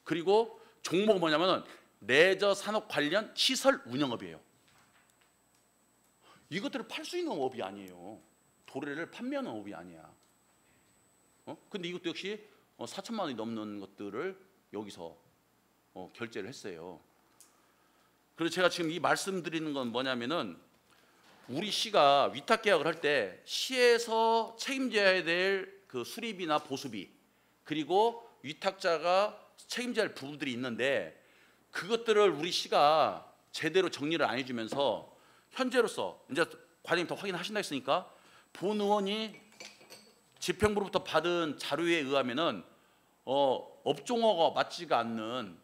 그리고 종목은 뭐냐면은 레저 산업 관련 시설 운영업이에요. 이것들을 팔 수 있는 업이 아니에요. 도래를 판매하는 업이 아니야. 근데 이것도 역시 4천만 원이 넘는 것들을 여기서 결제를 했어요. 그래서 제가 지금 이 말씀드리는 건 뭐냐면은 우리 시가 위탁 계약을 할 때 시에서 책임져야 될 그 수리비나 보수비 그리고 위탁자가 책임져야 할 부분들이 있는데 그것들을 우리 시가 제대로 정리를 안 해주면서 현재로서 이제 과장님 더 확인하신다 했으니까 본 의원이 집행부로부터 받은 자료에 의하면은 업종어가 맞지가 않는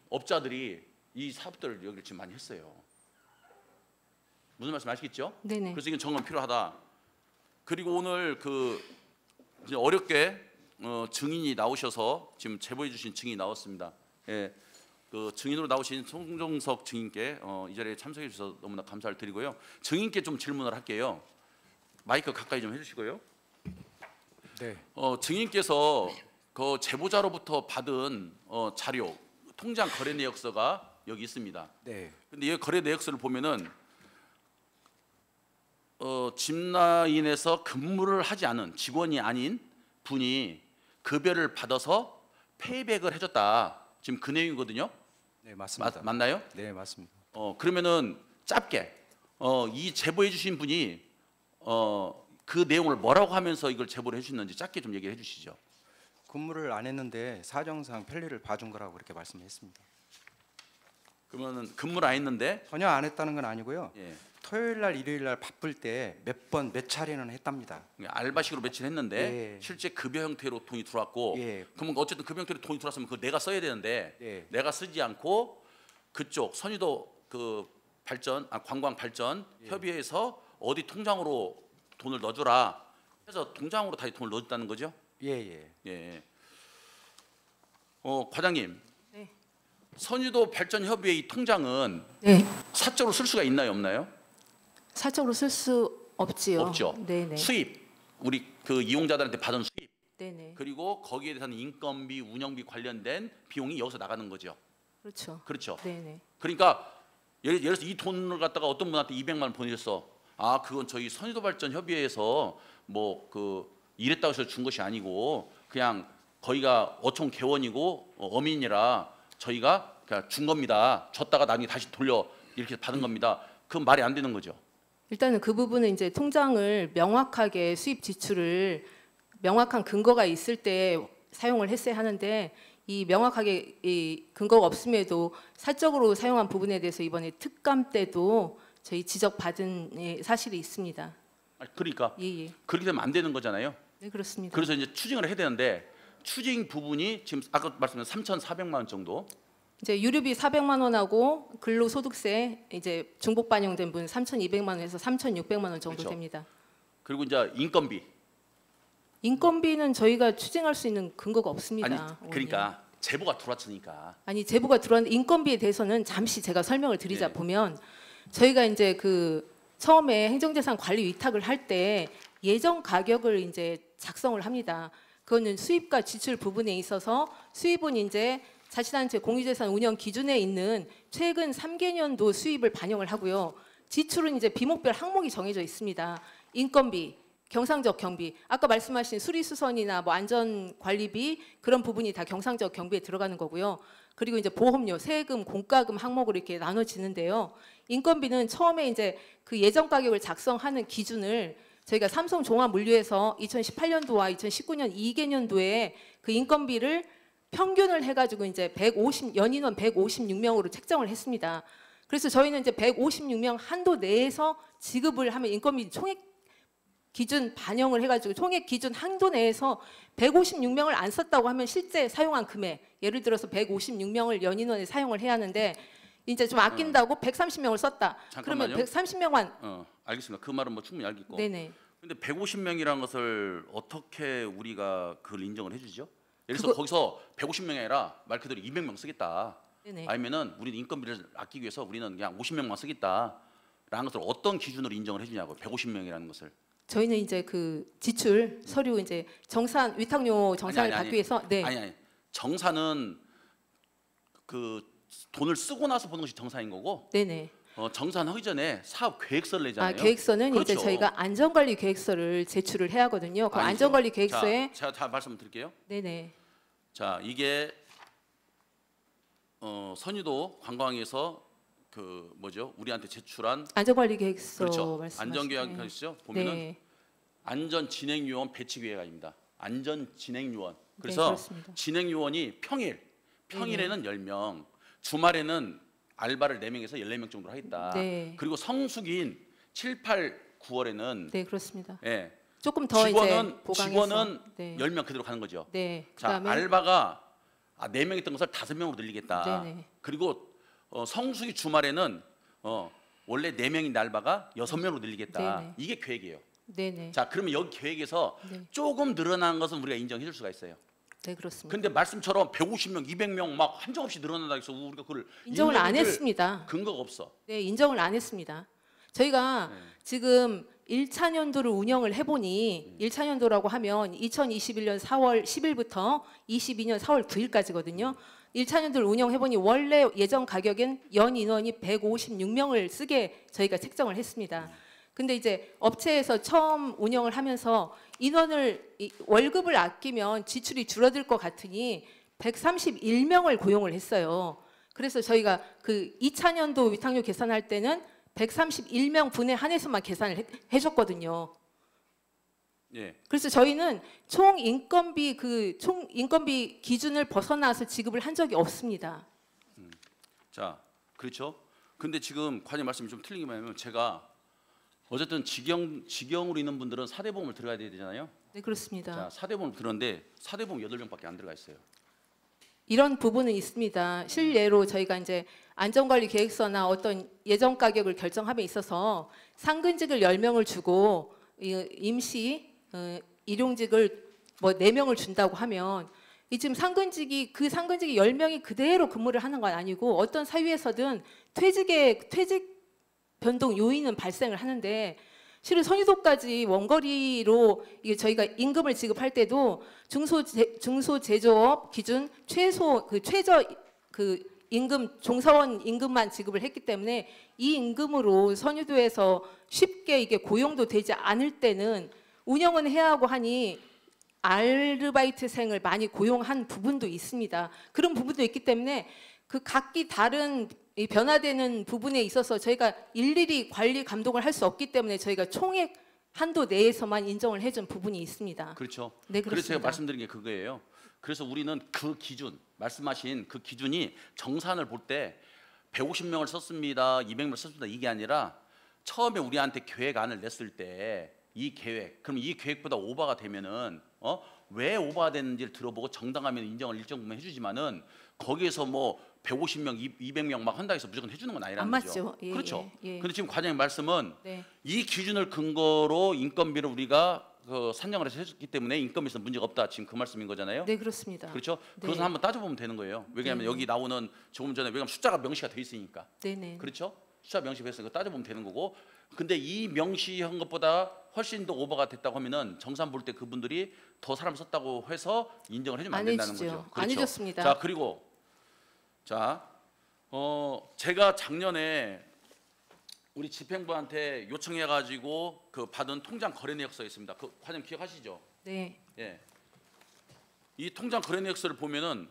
업자들이 이 사업들을 여기를 지금 많이 했어요. 무슨 말씀 아시겠죠? 네네. 그래서 이건 점검 필요하다. 그리고 오늘 그 이제 어렵게 증인이 나오셔서 지금 제보해 주신 증인이 나왔습니다. 예, 그 증인으로 나오신 송정석 증인께 이 자리에 참석해 주셔서 너무나 감사를 드리고요. 증인께 좀 질문을 할게요. 마이크 가까이 좀 해주시고요. 네. 증인께서 그 제보자로부터 받은 자료, 통장 거래 내역서가 여기 있습니다. 네. 근데 이 거래 내역서를 보면은 집라인에서 근무를 하지 않은 직원이 아닌 분이 급여를 받아서 페이백을 해줬다. 지금 그 내용이거든요. 네, 맞습니다. 맞나요? 네, 맞습니다. 그러면은 짧게 이 제보해 주신 분이 그 내용을 뭐라고 하면서 이걸 제보를 해주셨는지 짧게 좀 얘기해 주시죠. 근무를 안 했는데 사정상 편리를 봐준 거라고 그렇게 말씀했습니다. 그러면은 근무를 안 했는데 전혀 안 했다는 건 아니고요. 예, 토요일 날, 일요일 날 바쁠 때 몇 차례는 했답니다. 알바식으로 며칠 했는데 예. 실제 급여 형태로 돈이 들어왔고 예. 그러면 어쨌든 급여 형태로 돈이 들어왔으면 그거 내가 써야 되는데 예. 내가 쓰지 않고 그쪽 선유도 그 발전 관광 발전 예. 협의회에서 어디 통장으로 돈을 넣어주라 해서 통장으로 다시 돈을 넣었다는 거죠? 예, 예. 예. 과장님. 네. 선유도 발전 협의회 이 통장은 네. 사적으로 쓸 수가 있나요, 없나요? 사적으로 쓸 수 없지요. 없죠. 네네. 수입 우리 그 이용자들한테 받은 수입 네네. 그리고 거기에 대해서는 인건비, 운영비 관련된 비용이 여기서 나가는 거죠. 그렇죠. 그렇죠. 네네. 그러니까 예를 들어서 이 돈을 갖다가 어떤 분한테 200만 원 보내셨어. 아, 그건 저희 선유도 발전 협의회에서 뭐 그 일했다고 해서 준 것이 아니고 그냥 거기가 어촌 개원이고 어민이라 저희가 그냥 준 겁니다. 줬다가 나중에 다시 돌려 이렇게 받은 겁니다. 그건 말이 안 되는 거죠. 일단은 그 부분은 이제 통장을 명확하게 수입 지출을 명확한 근거가 있을 때 사용을 했어야 하는데 이 명확하게 이 근거가 없음에도 사적으로 사용한 부분에 대해서 이번에 특감 때도 저희 지적받은 사실이 있습니다. 그러니까 예. 그렇게 되면 안 되는 거잖아요. 네, 그렇습니다. 그래서 이제 추징을 해야 되는데 추징 부분이 지금 아까 말씀드린 3,400만 원 정도. 이제 유류비 400만 원하고 근로소득세 이제 중복 반영된 분 3,200만 원에서 3,600만 원 정도 그렇죠. 됩니다. 그리고 이제 인건비. 인건비는 저희가 추징할 수 있는 근거가 없습니다. 아니 의원님. 그러니까 제보가 들어왔으니까. 아니 제보가 들어왔는데 인건비에 대해서는 잠시 제가 설명을 드리자 네. 보면 저희가 이제 그 처음에 행정재산 관리 위탁을 할 때 예정 가격을 이제 작성을 합니다. 그거는 수입과 지출 부분에 있어서 수입은 이제 자치단체 공유재산 운영 기준에 있는 최근 3개년도 수입을 반영을 하고요. 지출은 이제 비목별 항목이 정해져 있습니다. 인건비, 경상적 경비, 아까 말씀하신 수리수선이나 뭐 안전관리비 그런 부분이 다 경상적 경비에 들어가는 거고요. 그리고 이제 보험료, 세금, 공과금 항목으로 이렇게 나눠지는데요. 인건비는 처음에 이제 그 예정 가격을 작성하는 기준을 저희가 삼성종합물류에서 2018년도와 2019년 2개년도에 그 인건비를 평균을 해가지고 이제 연인원 156명으로 책정을 했습니다. 그래서 저희는 이제 156명 한도 내에서 지급을 하면 인건비 총액 기준 반영을 해가지고 총액 기준 한도 내에서 156명을 안 썼다고 하면 실제 사용한 금액 예를 들어서 156명을 연인원에 사용을 해야 하는데 이제 좀 아낀다고 130명을 썼다. 잠깐만요. 그러면 130명만 알겠습니다. 그 말은 뭐 충분히 알겠고. 네네. 근데 150명이라는 것을 어떻게 우리가 그걸 인정을 해주죠? 예를 들어서 그거- 거기서 150명이 아니라 말 그대로 200명 쓰겠다. 네네. 아니면은 우리는 인건비를 아끼기 위해서 우리는 그냥 50명만 쓰겠다라는 것을 어떤 기준으로 인정을 해주냐고 150명이라는 것을. 저희는 이제 그 지출 서류 이제 정산 위탁료 정산을 아니, 아니, 받기 위해서 네. 아니 정산은 그 돈을 쓰고 나서 보는 것이 정산인 거고 네네. 정산하기 전에 사업 계획서를 내잖아요. 계획서는 이제 그렇죠. 저희가 안전관리 계획서를 제출을 해야 하거든요. 그 아니죠. 안전관리 계획서에 자, 제가 다 말씀드릴게요. 네네. 자, 이게 선유도 관광에서 그 뭐죠? 우리한테 제출한 안전관리 계획서 그렇죠. 말씀하시죠. 안전계획서 보면은 네. 안전진행요원 배치기획안입니다. 안전진행요원. 네, 그래서 그렇습니다. 진행요원이 평일에는 10명, 주말에는 알바를 4명에서 14명 정도로 하겠다. 네. 그리고 성수기인 7, 8, 9월에는 네, 그렇습니다. 예, 조금 더 이제 보강해서 직원은 네. 10명 그대로 가는 거죠. 네. 자, 그다음에 알바가 4명 있던 것을 5명으로 늘리겠다. 네네. 그리고 성수기 주말에는 원래 4명인 알바가 6명으로 늘리겠다. 네네. 이게 계획이에요. 네네. 자, 그러면 여기 계획에서 네. 조금 늘어난 것은 우리가 인정해 줄 수가 있어요. 네, 그렇습니다. 근데 말씀처럼 150명, 200명 막 한정없이 늘어난다 해서 우리가 그걸 인정을 안 인정해줄 했습니다. 근거가 없어. 네, 인정을 안 했습니다. 저희가 네. 지금 1차 년도를 운영을 해보니 1차 년도라고 하면 2021년 4월 10일부터 22년 4월 9일까지거든요. 1차 년도를 운영해보니 원래 예정 가격엔 연 인원이 156명을 쓰게 저희가 책정을 했습니다. 근데 이제 업체에서 처음 운영을 하면서 월급을 아끼면 지출이 줄어들 것 같으니 131명을 고용을 했어요. 그래서 저희가 그 2차 년도 위탁료 계산할 때는 131명 분에 한해서만 계산을 해줬거든요. 예. 그래서 저희는 총 인건비 기준을 벗어나서 지급을 한 적이 없습니다. 자, 그렇죠. 근데 지금 과장님 말씀이 좀 틀린 게 뭐냐면 제가 어쨌든 직영으로 있는 분들은 사대보험을 들어가야 되잖아요. 네, 그렇습니다. 자, 사대보험을 들었는데 사대보험 8명밖에 안 들어가 있어요. 이런 부분은 있습니다. 실례로 저희가 이제 안전관리 계획서나 어떤 예정 가격을 결정함에 있어서 상근직을 10명을 주고 임시 일용직을 뭐 4명을 준다고 하면 이 지금 상근직이 10명이 그대로 근무를 하는 건 아니고 어떤 사유에서든 퇴직 변동 요인은 발생을 하는데 실은 선유도까지 원거리로 저희가 임금을 지급할 때도 중소제조업 기준 최저 임금 종사원 임금만 지급을 했기 때문에 이 임금으로 선유도에서 쉽게 이게 고용도 되지 않을 때는 운영은 해야 하고 하니 아르바이트생을 많이 고용한 부분도 있습니다. 그런 부분도 있기 때문에 그 각기 다른 이 변화되는 부분에 있어서 저희가 일일이 관리 감독을 할 수 없기 때문에 저희가 총액 한도 내에서만 인정을 해준 부분이 있습니다. 그렇죠. 네, 그래서 그렇습니다. 제가 말씀드린 게 그거예요. 그래서 우리는 그 기준, 말씀하신 그 기준이 정산을 볼 때 150명을 썼습니다, 200명을 썼습니다 이게 아니라 처음에 우리한테 계획안을 냈을 때 이 계획, 그럼 이 계획보다 오버가 되면은 왜 오버가 됐는지를 들어보고 정당하면 인정을 일정 부분 해주지만은 거기에서 뭐 150명, 200명 막 한다 해서 무조건 해주는 건 아니라는 안 거죠. 맞죠. 예, 그렇죠. 예, 예. 근데 지금 과장님 말씀은 네. 이 기준을 근거로 인건비를 우리가 산정을 해서 해줬기 때문에 인건비에서 문제가 없다. 지금 그 말씀인 거잖아요. 네, 그렇습니다. 그렇죠. 네. 그것은 한번 따져보면 되는 거예요. 왜냐하면 네. 여기 나오는 조금 전에 왜냐하면 숫자가 명시가 돼 있으니까. 네네. 그렇죠. 숫자 명시해서 이거 따져보면 되는 거고. 근데 이 명시한 것보다 훨씬 더 오버가 됐다고 하면은 정산 볼 때 그분들이 더 사람 썼다고 해서 인정을 해주면 안 안 된다는 해주죠. 거죠. 안 해줬습니다. 자, 그리고 제가 작년에 우리 집행부한테 요청해가지고 그 받은 통장 거래 내역서가 있습니다. 그 과장님 기억하시죠? 네. 예. 이 통장 거래 내역서를 보면은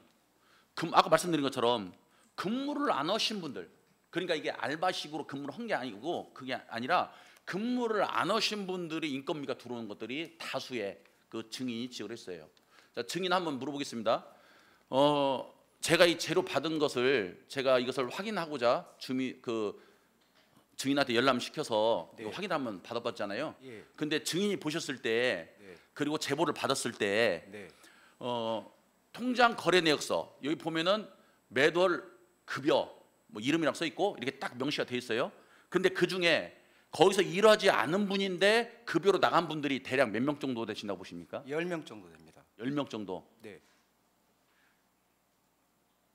아까 말씀드린 것처럼 근무를 안 하신 분들, 그러니까 이게 알바식으로 근무를 한 게 아니고 그게 아니라 근무를 안 하신 분들이 인건비가 들어오는 것들이 다수의 그 증인이 지적을 했어요. 자, 증인 한번 물어보겠습니다. 제가 이 재료 받은 것을 제가 이것을 확인하고자 증인한테 연락을 시켜서 네. 이거 확인 한번 받아봤잖아요. 예. 근데 증인이 보셨을 때 네. 그리고 제보를 받았을 때 네. 통장 거래 내역서 여기 보면은 매달 급여 뭐 이름이랑 써 있고 이렇게 딱 명시가 돼 있어요. 근데 그 중에 거기서 일하지 않은 분인데 급여로 나간 분들이 대략 몇 명 정도 되신다고 보십니까? 10명 정도 됩니다. 10명 정도. 네.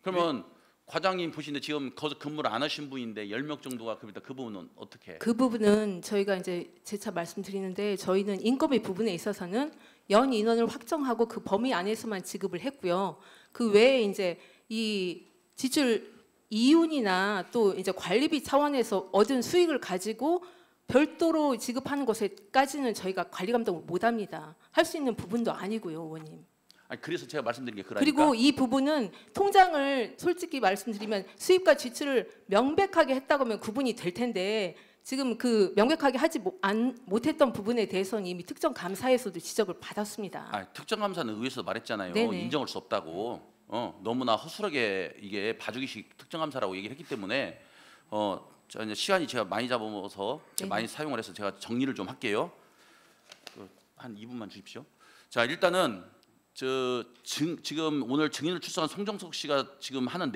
그러면 과장님 보시는데 지금 거기서 근무를 안 하신 분인데 10명 정도가 급이다. 그 부분은 어떻게? 그 부분은 저희가 이제 재차 말씀드리는데 저희는 인건비 부분에 있어서는 연 인원을 확정하고 그 범위 안에서만 지급을 했고요. 그 외에 이제 이 지출 이윤이나 또 이제 관리비 차원에서 얻은 수익을 가지고 별도로 지급하는 것에까지는 저희가 관리 감독을 못합니다. 할 수 있는 부분도 아니고요, 의원님. 아니 그래서 제가 말씀드린 게 그러니까. 그리고 이 부분은 통장을 솔직히 말씀드리면 수입과 지출을 명백하게 했다고 하면 구분이 될 텐데 지금 그 명백하게 하지 못했던 부분에 대해서는 이미 특정 감사에서도 지적을 받았습니다. 아, 특정감사는 의회에서 말했잖아요. 네네. 인정할 수 없다고. 너무나 허술하게 이게 봐주기식 특정감사라고 얘기를 했기 때문에 저 이제 시간이 제가 많이 잡아서 네네. 많이 사용을 해서 제가 정리를 좀 할게요. 한 2분만 주십시오. 자 일단은 지금 오늘 증인을 출석한 송정석 씨가 지금 하는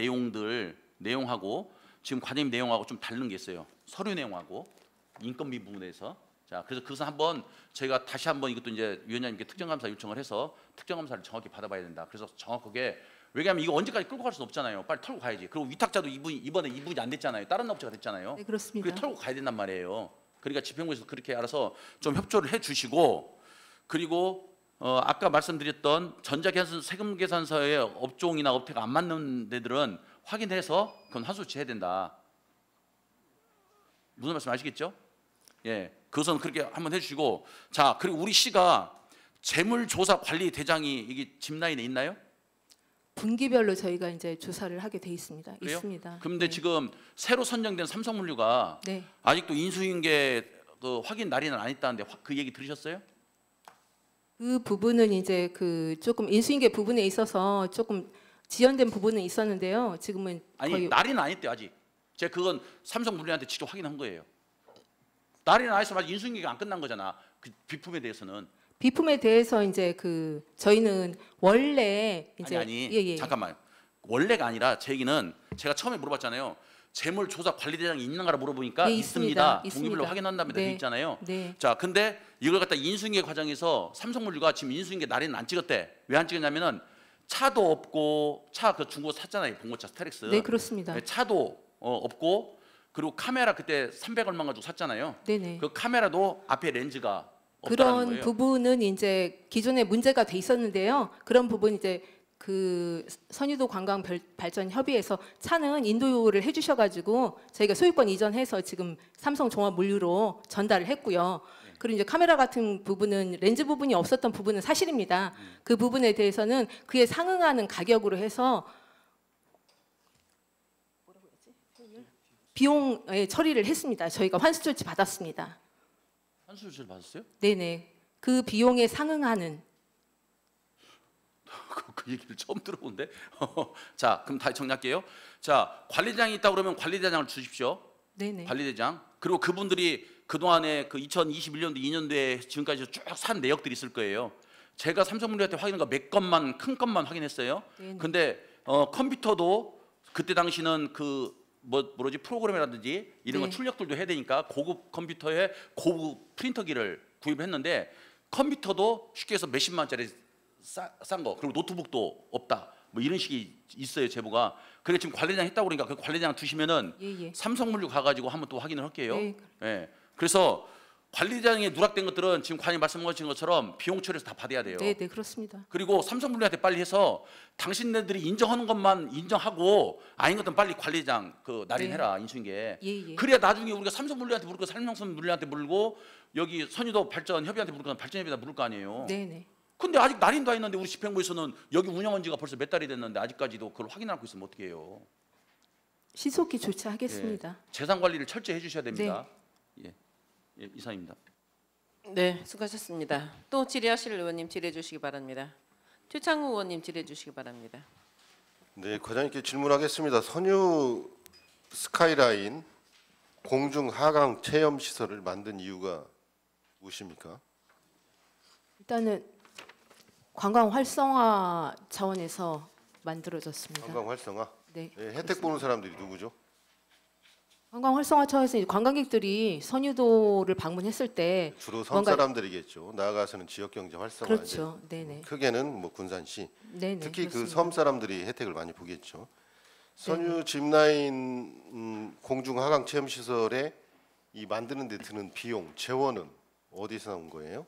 내용하고 지금 과장님 내용하고 좀 다른 게 있어요. 서류 내용하고 인건비 부분에서. 자 그래서 그것은 한번 저희가 다시 한번 이것도 이제 위원장님께 특정감사 요청을 해서 특정감사를 정확히 받아봐야 된다. 그래서 정확하게 왜냐하면 이거 언제까지 끌고 갈 수는 없잖아요. 빨리 털고 가야지. 그리고 위탁자도 이번에 이분이 안 됐잖아요. 다른 업체가 됐잖아요. 네, 그렇습니다. 그래 털고 가야 된단 말이에요. 그러니까 집행부에서 그렇게 알아서 좀 협조를 해주시고 그리고 아까 말씀드렸던 세금계산서에 업종이나 업태가 안 맞는 데들은 확인해서 그건 환수조치해야 된다. 무슨 말씀 아시겠죠? 예, 그것은 그렇게 한번 해주시고 자 그리고 우리 시가 재물조사관리대장이 이게 짚라인에 있나요? 분기별로 저희가 이제 조사를 하게 돼 있습니다. 그래요? 있습니다. 그런데 네. 지금 새로 선정된 삼성물류가 네. 아직도 인수인계 그 확인 날인을 안 했다는데 그 얘기 들으셨어요? 그 부분은 이제 그 조금 인수인계 부분에 있어서 조금 지연된 부분은 있었는데요. 지금은 아니 거의 날인은 안 했대요 아직. 제가 그건 삼성물류한테 직접 확인한 거예요. 날인은 안 했으면 아직 인수인계가 안 끝난 거잖아. 그 비품에 대해서는. 비품에 대해서 이제 그 저희는 원래 이제 아니 예. 잠깐만 원래가 아니라 제 얘기는 제가 처음에 물어봤잖아요. 재물조사관리대장이 있는가를 물어보니까 네, 있습니다. 있습니다. 동기별로 확인한다며 돼 네. 있잖아요. 네. 자 근데 이걸 갖다 인수인계 과정에서 삼성물류가 지금 인수인계 날에는 안 찍었대. 왜 안 찍었냐면은 차도 없고 차 그 중고 샀잖아요. 봉고차 스타렉스. 네, 그렇습니다. 네, 차도 없고 그리고 카메라 그때 300 얼마 가지고 샀잖아요. 네네. 그 카메라도 앞에 렌즈가 없다는 그런 거예요. 부분은 이제 기존에 문제가 돼 있었는데요. 그런 부분 이제 그 선유도 관광 발전 협의회에서 차는 인도를 해주셔가지고 저희가 소유권 이전해서 지금 삼성 종합물류로 전달을 했고요. 그리고 이제 카메라 같은 부분은 렌즈 부분이 없었던 부분은 사실입니다. 그 부분에 대해서는 그에 상응하는 가격으로 해서 비용 처리를 했습니다. 저희가 환수 조치 받았습니다. 환수조치를 받았어요? 네네. 그 비용에 상응하는. 그 얘기를 처음 들어보는데. 자, 그럼 다시 정리할게요. 자, 관리대장이 있다 그러면 관리대장을 주십시오. 네네. 관리대장. 그리고 그분들이 그 동안에 그 2021년도 2년도에 지금까지 쭉 산 내역들이 있을 거예요. 제가 삼성물류한테 확인한 거 몇 건만 큰 것만 확인했어요. 네네. 근데 컴퓨터도 그때 당시는 그 뭐지 프로그램이라든지 이런 거 네. 출력들도 해야 되니까 고급 컴퓨터에 고급 프린터기를 구입했는데 컴퓨터도 쉽게 해서 몇십만 원짜리 싼 거 그리고 노트북도 없다 뭐 이런 식이 있어요 제보가. 그래 지금 관리장 했다고 그러니까 그 관리장 두시면은 예. 삼성물류 가가지고 한번 또 확인을 할게요. 네. 예. 그래서 관리장에 누락된 것들은 지금 관이 말씀하신 것처럼 비용 처리해서 다 받아야 돼요. 네, 그렇습니다. 그리고 삼성물류한테 빨리 해서 당신네들이 인정하는 것만 인정하고 아닌 것들은 빨리 관리장 그 날인해라 인수인계. 예. 그래야 나중에 우리가 삼성물류한테 물고 삼성물류한테 물고 여기 선유도 발전 협의한테 물고 발전협의한테 물을 거 아니에요. 네네. 근데 아직 날인도 안 했는데 우리 집행부에서는 여기 운영한 지가 벌써 몇 달이 됐는데 아직까지도 그걸 확인하고 있으면 어떻게 해요? 신속히 조치하겠습니다. 재산 관리를 철저히 해주셔야 됩니다. 예, 이상입니다. 네, 수고하셨습니다. 또 질의하실 의원님 질의해 주시기 바랍니다. 최창우 의원님 질의해 주시기 바랍니다. 네, 과장님께 질문하겠습니다. 선유 스카이라인 공중 하강 체험 시설을 만든 이유가 무엇입니까? 일단은 관광 활성화 차원에서 만들어졌습니다. 관광 활성화. 네. 네, 혜택 보는 사람들이 누구죠? 관광 활성화 차원에서 이제 관광객들이 선유도를 방문했을 때 주로 섬 뭔가- 사람들이겠죠. 나아가서는 지역 경제 활성화. 그렇죠. 네네. 이제 크게는 뭐 군산시. 네네. 특히 그 그렇습니다. 섬 사람들이 혜택을 많이 보겠죠. 선유 짚라인 공중 하강 체험 시설에 이 만드는 데 드는 비용, 재원은 어디서 나온 거예요?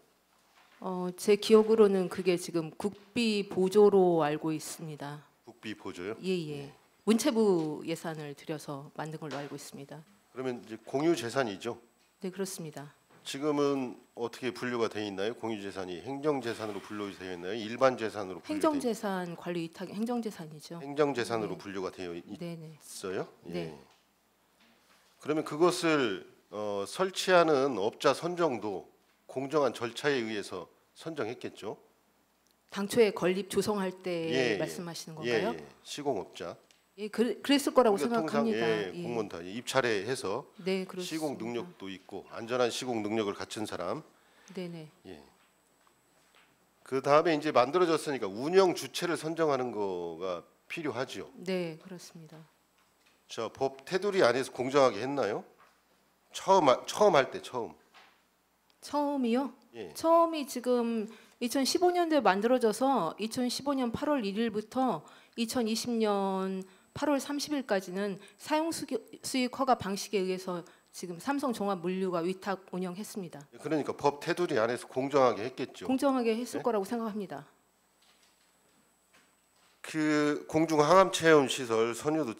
제 기억으로는 그게 지금 국비 보조로 알고 있습니다. 국비 보조요? 예. 문체부 예산을 들여서 만든 걸로 알고 있습니다. 그러면 이제 공유 재산이죠. 네, 그렇습니다. 지금은 어떻게 분류가 되어 있나요? 공유재산이 행정재산으로 분류되어 있나요? 일반 재산으로 분류되어 행정재산 관리 위탁 행정재산이죠. 행정재산으로 네. 분류가 되어 네네. 있어요? 예. 네. 그러면 그것을 설치하는 업자 선정도 공정한 절차에 의해서 선정했겠죠? 당초에 건립 조성할 때 예, 말씀하시는 건가요? 예. 시공업자. 예, 그랬을 거라고 우리가 통상 생각합니다. 예. 공무원 다 입찰해서 네, 그렇습니다. 시공 능력도 있고 안전한 시공 능력을 갖춘 사람. 네네. 예. 그 다음에 이제 만들어졌으니까 운영 주체를 선정하는 거가 필요하지요. 네, 그렇습니다. 자, 법 테두리 안에서 공정하게 했나요? 처음 할 때 처음. 처음이요? 예. 처음이 지금 2015년도에 만들어져서 2015년 8월 1일부터 2020년 8월 30일까지는 사용 수익 허가 방식에 의해서 지금 삼성종합물류가 위탁 운영했습니다. 그러니까 법 테두리 안에서 공정하게 했겠죠. 공정하게 했을 네? 거라고 생각합니다. 그 공중 항암 체험 시설 선유도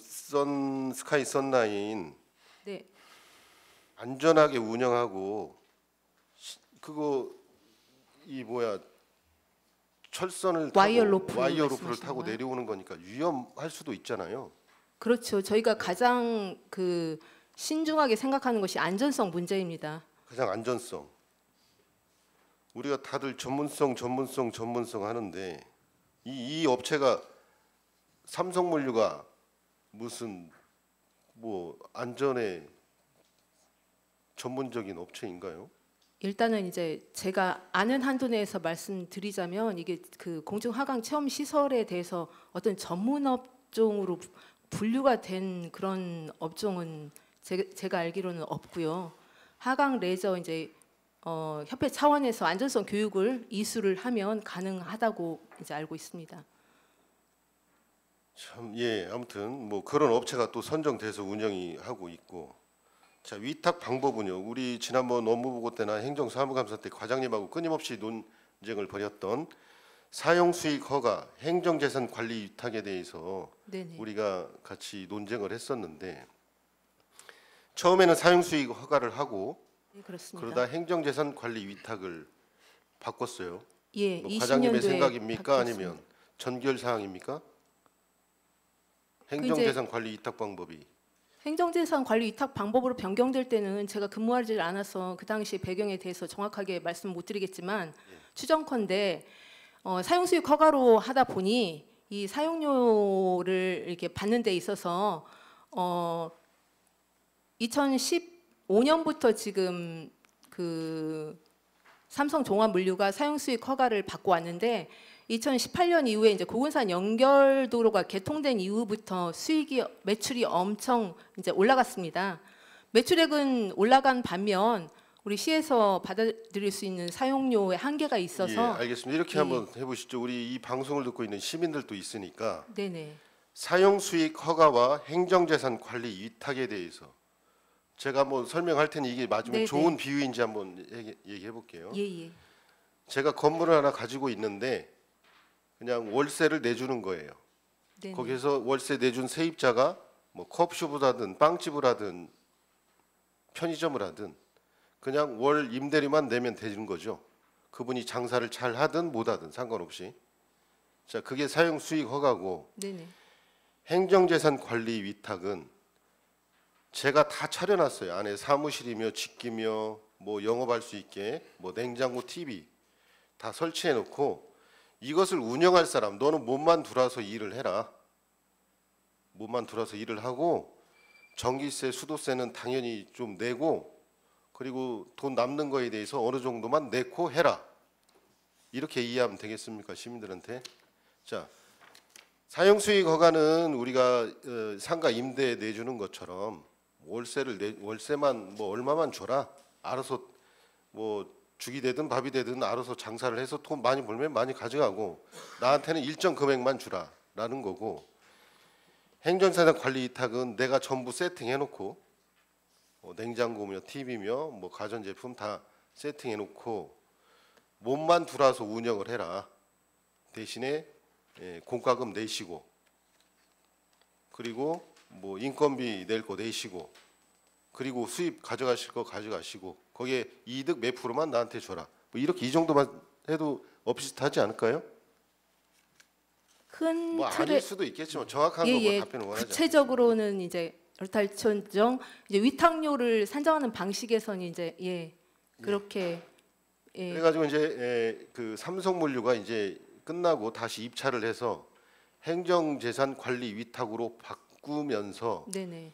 스카이 선라인 네, 안전하게 운영하고 그거 이 뭐야 철선을 타고 와이어 로프 와이어 로프를 말씀하시는 타고 거예요? 내려오는 거니까 위험할 수도 있잖아요. 그렇죠. 저희가 가장 신중하게 생각하는 것이 안전성 문제입니다. 가장 안전성. 우리가 다들 전문성 하는데 이 업체가 삼성물류가 무슨 뭐 안전에 전문적인 업체인가요? 일단은 이제 제가 아는 한도 내에서 말씀드리자면 이게 그 공중하강 체험 시설에 대해서 어떤 전문 업종으로 분류가 된 그런 업종은 제가 알기로는 없고요. 하강 레저 이제 협회 차원에서 안전성 교육을 이수를 하면 가능하다고 이제 알고 있습니다. 참, 예, 아무튼 뭐 그런 업체가 또 선정돼서 운영이 하고 있고, 자 위탁 방법은요. 우리 지난번 업무보고 때나 행정사무감사 때 과장님하고 끊임없이 논쟁을 벌였던 사용수익 허가, 행정재산 관리 위탁에 대해서 네네. 우리가 같이 논쟁을 했었는데 처음에는 사용수익 허가를 하고 네, 그렇습니다. 그러다 행정재산 관리 위탁을 바꿨어요. 예, 뭐 20년도에 과장님의 생각입니까? 바뀌었습니다. 아니면 전결 사항입니까? 행정재산 관리 위탁 방법이 행정재산 관리 위탁 방법으로 변경될 때는 제가 근무하지 않아서 그 당시 배경에 대해서 정확하게 말씀 못 드리겠지만 추정컨대 사용수익 허가로 하다 보니 이 사용료를 이렇게 받는 데 있어서 2015년부터 지금 그 삼성종합물류가 사용수익 허가를 받고 왔는데 2018년 이후에 이제 고군산 연결도로가 개통된 이후부터 매출이 엄청 이제 올라갔습니다. 매출액은 올라간 반면 우리 시에서 받아들일 수 있는 사용료의 한계가 있어서 예, 알겠습니다. 이렇게 예. 한번 해보시죠. 우리 이 방송을 듣고 있는 시민들도 있으니까 네네. 사용수익 허가와 행정재산 관리 위탁에 대해서 제가 한번 설명할 테니 이게 맞으면 네네. 좋은 비유인지 한번 얘기해 볼게요. 예예. 제가 건물을 하나 가지고 있는데 그냥 월세를 내주는 거예요. 네네. 거기서 월세 내준 세입자가 뭐 컵숍을 하든 빵집을 하든 편의점을 하든 그냥 월 임대료만 내면 되는 거죠. 그분이 장사를 잘 하든 못 하든 상관없이. 자, 그게 사용 수익 허가고 네네. 행정재산 관리 위탁은 제가 다 차려놨어요. 안에 사무실이며 직기며 뭐 영업할 수 있게 뭐 냉장고, TV 다 설치해 놓고 이것을 운영할 사람 너는 몸만 들어와서 일을 해라. 몸만 들어와서 일을 하고 전기세, 수도세는 당연히 좀 내고 그리고 돈 남는 거에 대해서 어느 정도만 내고 해라. 이렇게 이해하면 되겠습니까? 시민들한테. 자, 사용수익 허가는 우리가 상가 임대 내주는 것처럼 월세만 뭐 얼마만 줘라. 알아서 뭐 죽이 되든 밥이 되든 알아서 장사를 해서 돈 많이 벌면 많이 가져가고 나한테는 일정 금액만 주라라는 거고 행정재산 관리 위탁은 내가 전부 세팅해놓고 냉장고며 TV며 뭐 가전제품 다 세팅해놓고 몸만 들어와서 운영을 해라. 대신에 공과금 내시고 그리고 뭐 인건비 낼 거 내시고 그리고 수입 가져가실 거 가져가시고 거기에 이득 몇 프로만 나한테 줘라. 뭐 이렇게 이 정도만 해도 비슷하지 않을까요? 큰 뭐 틀에 아닐 수도 있겠지만 정확한 예, 거 예. 답변을 원하지 구체적으로는 이제 혈탈천정 이제 위탁료를 산정하는 방식에서는 이제 예 그렇게 예 그래가지고 이제 그 삼성물류가 이제 끝나고 다시 입찰을 해서 행정재산관리 위탁으로 바꾸면서 네네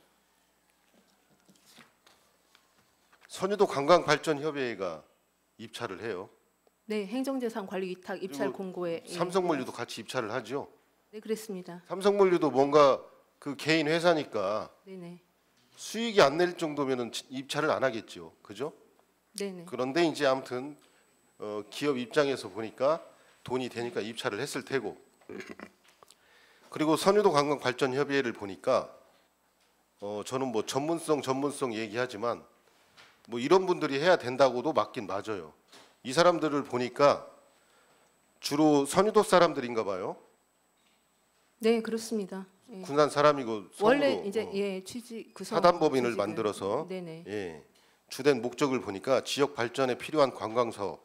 선유도 관광발전협의회가 입찰을 해요. 네 행정재산 관리 위탁 입찰 그리고 공고에 예. 삼성물류도 같이 입찰을 하죠. 네 그랬습니다. 삼성물류도 뭔가 그 개인 회사니까 네네 수익이 안 낼 정도면은 입찰을 안 하겠죠. 그죠? 네네 그런데 이제 아무튼 기업 입장에서 보니까 돈이 되니까 입찰을 했을 테고 그리고 선유도 관광발전협의회를 보니까 저는 뭐 전문성 얘기하지만 뭐 이런 분들이 해야 된다고도 맞긴 맞아요. 이 사람들을 보니까 주로 선유도 사람들인가 봐요. 네 그렇습니다. 예. 군산 사람이고 원래 성으로, 이제 예 취지 구성 사단법인을 취지는- 만들어서 네네 예, 주된 목적을 보니까 지역 발전에 필요한 관광 사업,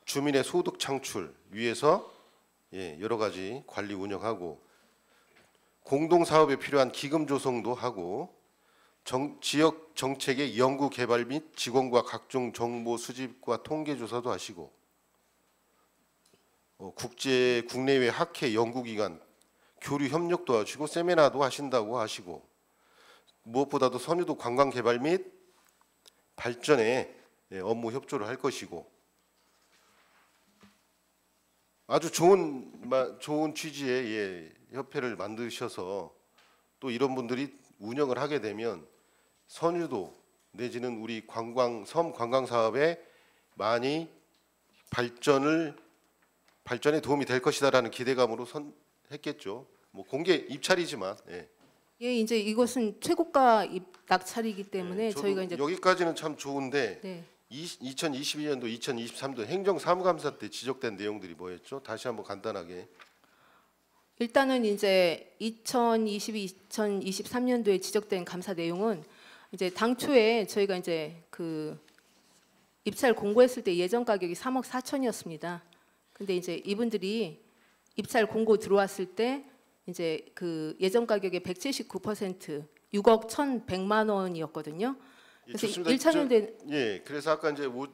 주민의 소득 창출 위해서 예, 여러 가지 관리 운영하고 공동 사업에 필요한 기금 조성도 하고 지역 정책의 연구 개발 및 직원과 각종 정보 수집과 통계 조사도 하시고 국내외 학회 연구기관 교류 협력도 하시고 세미나도 하신다고 하시고 무엇보다도 선유도 관광 개발 및 발전에 업무 협조를 할 것이고 아주 좋은 취지의 협회를 만드셔서 또 이런 분들이 운영을 하게 되면 선유도 내지는 우리 섬 관광 사업에 많이 발전에 도움이 될 것이다라는 기대감으로 했겠죠. 뭐 공개 입찰이지만 예 이제 이것은 최고가 낙찰이기 때문에 저도 저희가 이제 여기까지는 참 좋은데 네 2022년도 2023도 행정사무감사 때 지적된 내용들이 뭐였죠? 다시 한번 간단하게. 일단은 이제 2022, 2023년도에 지적된 감사 내용은 이제 당초에 저희가 이제 그 입찰 공고했을 때 예정 가격이 3억 4천이었습니다. 근데 이제 이분들이 입찰 공고 들어왔을 때 이제 그 예정 가격의 179% 6억 1,100만 원이었거든요. 그래서 좋습니다. 1차년 예, 그래서 아까 이제 우리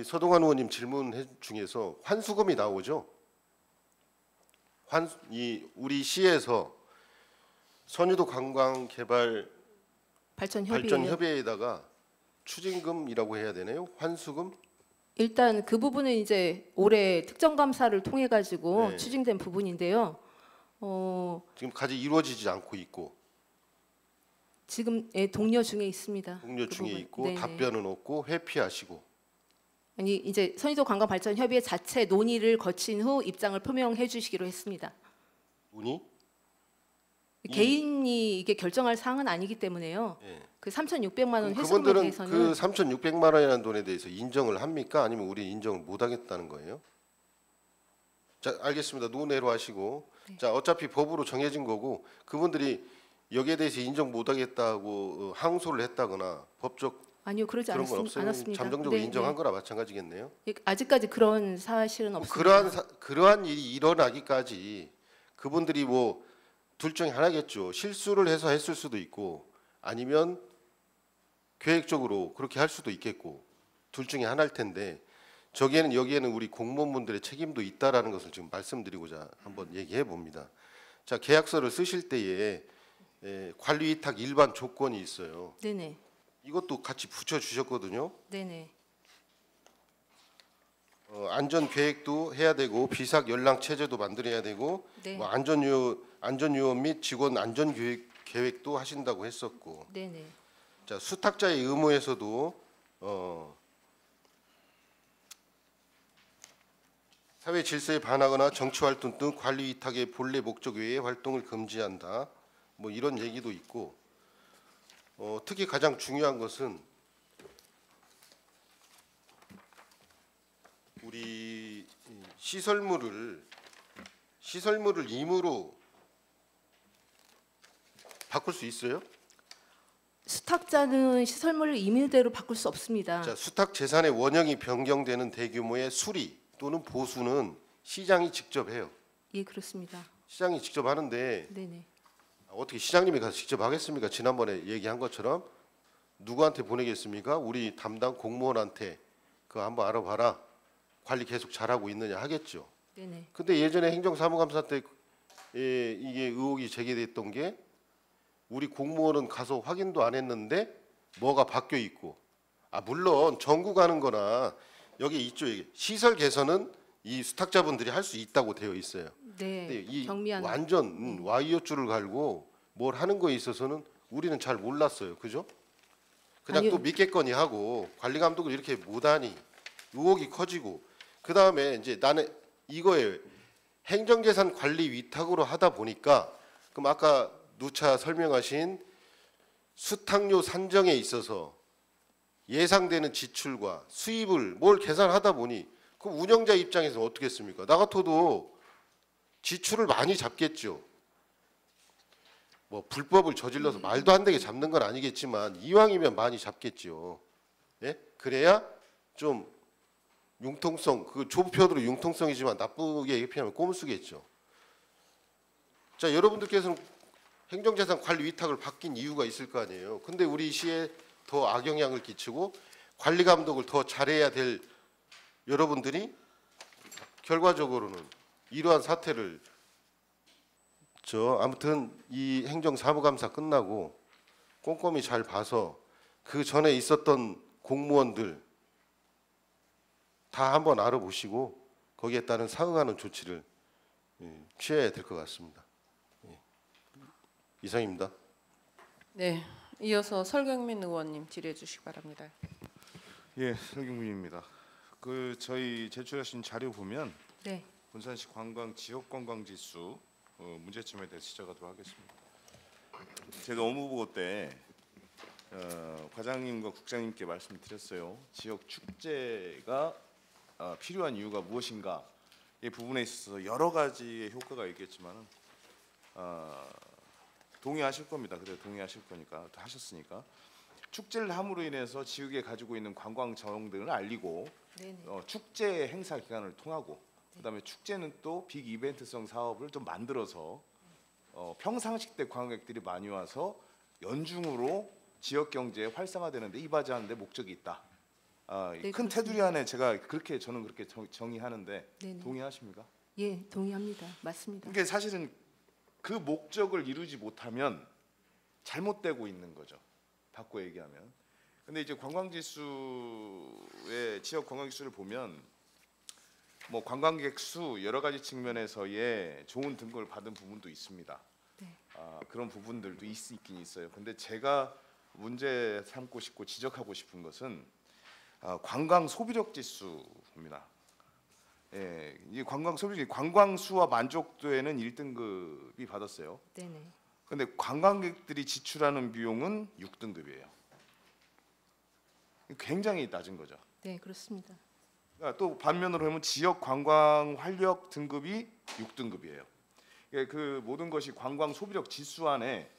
서동환 의원님 질문 중에서 환수금이 나오죠. 우리 시에서 선유도 관광개발 발전협의회에다가 추징금이라고 해야 되나요? 환수금? 일단 그 부분은 이제 올해 특정감사를 통해 가지고 네. 추징된 부분인데요. 지금까지 이루어지지 않고 있고 지금 동료 중에 있습니다. 동료 그 중에 부분. 있고 네네. 답변은 없고 회피하시고 아니 이제 선유도 관광발전협의회 자체 논의를 거친 후 입장을 표명해 주시기로 했습니다. 돈이 개인이 이게 결정할 사항은 아니기 때문에요. 예. 그 3,600만 원 그럼 회수금에 그분들은 대해서는 그 3,600만 원이라는 돈에 대해서 인정을 합니까? 아니면 우리 인정을 못 하겠다는 거예요? 자, 알겠습니다. 논외로 하시고. 네. 자, 어차피 법으로 정해진 거고 그분들이 여기에 대해서 인정 못 하겠다고 항소를 했다거나 법적 아니요 그러지 그런 건 없어요. 않았습니다. 잠정적으로 네, 인정한 네. 거나 마찬가지겠네요. 아직까지 그런 사실은 없습니다. 그러한 일이 일어나기까지 그분들이 뭐 둘 중에 하나겠죠. 실수를 해서 했을 수도 있고 아니면 계획적으로 그렇게 할 수도 있겠고 둘 중에 하나일 텐데 여기에는 우리 공무원분들의 책임도 있다라는 것을 지금 말씀드리고자 한번 얘기해 봅니다. 자, 계약서를 쓰실 때에 관리 위탁 일반 조건이 있어요. 네네. 이것도 같이 붙여 주셨거든요. 네네. 안전 계획도 해야 되고 비삭 연락 체제도 만들어야 되고 네. 뭐 안전요원 및 직원 안전 계획도 하신다고 했었고 네네. 자, 수탁자의 의무에서도 사회 질서에 반하거나 정치 활동 등 관리 위탁의 본래 목적 외의 활동을 금지한다. 뭐 이런 얘기도 있고 특히 가장 중요한 것은 우리 시설물을 임으로 바꿀 수 있어요? 수탁자는 시설물을 임의대로 바꿀 수 없습니다. 자, 수탁 재산의 원형이 변경되는 대규모의 수리 또는 보수는 시장이 직접 해요. 예, 그렇습니다. 시장이 직접 하는데 네네. 어떻게 시장님이 가서 직접 하겠습니까? 지난번에 얘기한 것처럼 누구한테 보내겠습니까? 우리 담당 공무원한테 그거 한번 알아봐라. 관리 계속 잘하고 있느냐 하겠죠. 네네. 근데 예전에 행정사무감사 때 이게 의혹이 제기됐던 게 우리 공무원은 가서 확인도 안 했는데 뭐가 바뀌어 있고, 물론 정구 가는 거나 여기 이쪽에 시설 개선은 이 수탁자분들이 할 수 있다고 되어 있어요. 근데 네. 이 경미한 완전 와이어 줄을 갈고 뭘 하는 거에 있어서는 우리는 잘 몰랐어요. 그죠? 그냥 아니요. 또 믿겠거니 하고 관리 감독을 이렇게 못하니 의혹이 커지고, 그다음에 이제 나는 이거에 행정재산 관리 위탁으로 하다 보니까, 그럼 아까 누차 설명하신 수탁료 산정에 있어서 예상되는 지출과 수입을 뭘 계산하다 보니 그 운영자 입장에서 어떻게 했습니까? 나 같아도 지출을 많이 잡겠죠. 뭐 불법을 저질러서 말도 안 되게 잡는 건 아니겠지만 이왕이면 많이 잡겠죠. 예? 그래야 좀 융통성, 그 좁혀도 융통성이지만 나쁘게 얘기하면 꼼수겠죠. 자, 여러분들께서는 행정재산 관리 위탁을 바뀐 이유가 있을 거 아니에요. 근데 우리 시에 더 악영향을 끼치고 관리 감독을 더 잘해야 될 여러분들이 결과적으로는 이러한 사태를 아무튼 이 행정사무감사 끝나고 꼼꼼히 잘 봐서 그 전에 있었던 공무원들 다 한번 알아보시고 거기에 따른 상응하는 조치를 취해야 될 것 같습니다. 이상입니다. 네, 이어서 설경민 의원님 질의해 주시기 바랍니다. 예, 설경민입니다. 그 저희 제출하신 자료 보면 네. 군산시 관광 지역 관광 지수 문제점에 대해서 시작하도록 하겠습니다. 제가 업무보고 때 과장님과 국장님께 말씀드렸어요. 지역 축제가 필요한 이유가 무엇인가? 이 부분에 있어서 여러 가지의 효과가 있겠지만은 동의하실 겁니다. 그래 동의하실 거니까 하셨으니까 축제를 함으로 인해서 지역에 가지고 있는 관광 자원들을 알리고 축제 행사 기간을 통하고 그다음에 축제는 또 빅 이벤트성 사업을 좀 만들어서 평상시 때 관광객들이 많이 와서 연중으로 지역 경제에 활성화되는 데 이바지하는 데 목적이 있다. 네, 큰 테두리 안에 제가 저는 그렇게 정의하는데 네네. 동의하십니까? 예, 동의합니다. 맞습니다. 이게 사실은 그 목적을 이루지 못하면 잘못되고 있는 거죠. 바꿔 얘기하면. 근데 이제 관광지수의 지역 관광지수를 보면 뭐 관광객 수 여러 가지 측면에서의 좋은 등급을 받은 부분도 있습니다. 네. 그런 부분들도 있긴 있어요. 근데 제가 문제 삼고 싶고 지적하고 싶은 것은 관광 소비력 지수입니다. 예, 이 관광 소비력, 관광 수와 만족도에는 1등급이 받았어요. 네네. 근데 관광객들이 지출하는 비용은 6등급이에요. 굉장히 낮은 거죠. 네, 그렇습니다. 또 반면으로 하면 지역 관광 활력 등급이 6등급이에요. 그 모든 것이 관광 소비력 지수 안에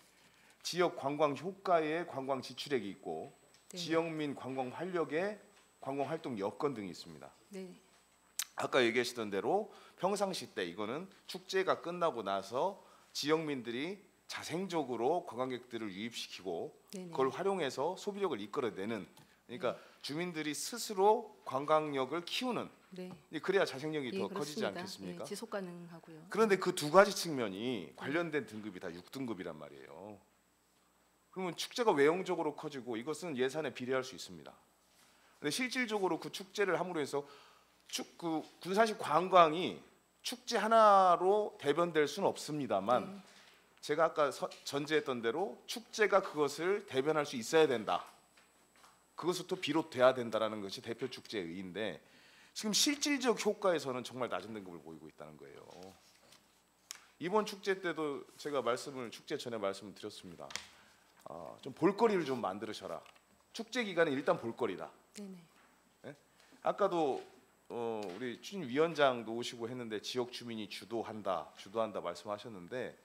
지역 관광 효과의 관광 지출액이 있고 네. 지역민 관광 활력의 관광 활동 여건 등이 있습니다. 네. 아까 얘기하시던 대로 평상시 때 이거는 축제가 끝나고 나서 지역민들이 자생적으로 관광객들을 유입시키고 네네. 그걸 활용해서 소비력을 이끌어내는, 그러니까 주민들이 스스로 관광력을 키우는, 네. 그래야 자생력이 예, 더 커지지 그렇습니다. 않겠습니까? 예, 지속 가능하고요. 그런데 그 두 가지 측면이 관련된 등급이 다 6등급이란 말이에요. 그러면 축제가 외형적으로 커지고 이것은 예산에 비례할 수 있습니다. 근데 실질적으로 그 축제를 함으로 해서 그 군산시 관광이 축제 하나로 대변될 수는 없습니다만 네. 제가 아까 전제했던 대로 축제가 그것을 대변할 수 있어야 된다. 그것부터 비롯돼야 된다라는 것이 대표 축제의 의의인데 지금 실질적 효과에서는 정말 낮은 등급을 보이고 있다는 거예요. 이번 축제 때도 제가 축제 전에 말씀을 드렸습니다. 좀 볼거리를 좀 만들으셔라. 축제 기간에 일단 볼거리다. 네네. 아까도 우리 추진위원장도 오시고 했는데 지역 주민이 주도한다 말씀하셨는데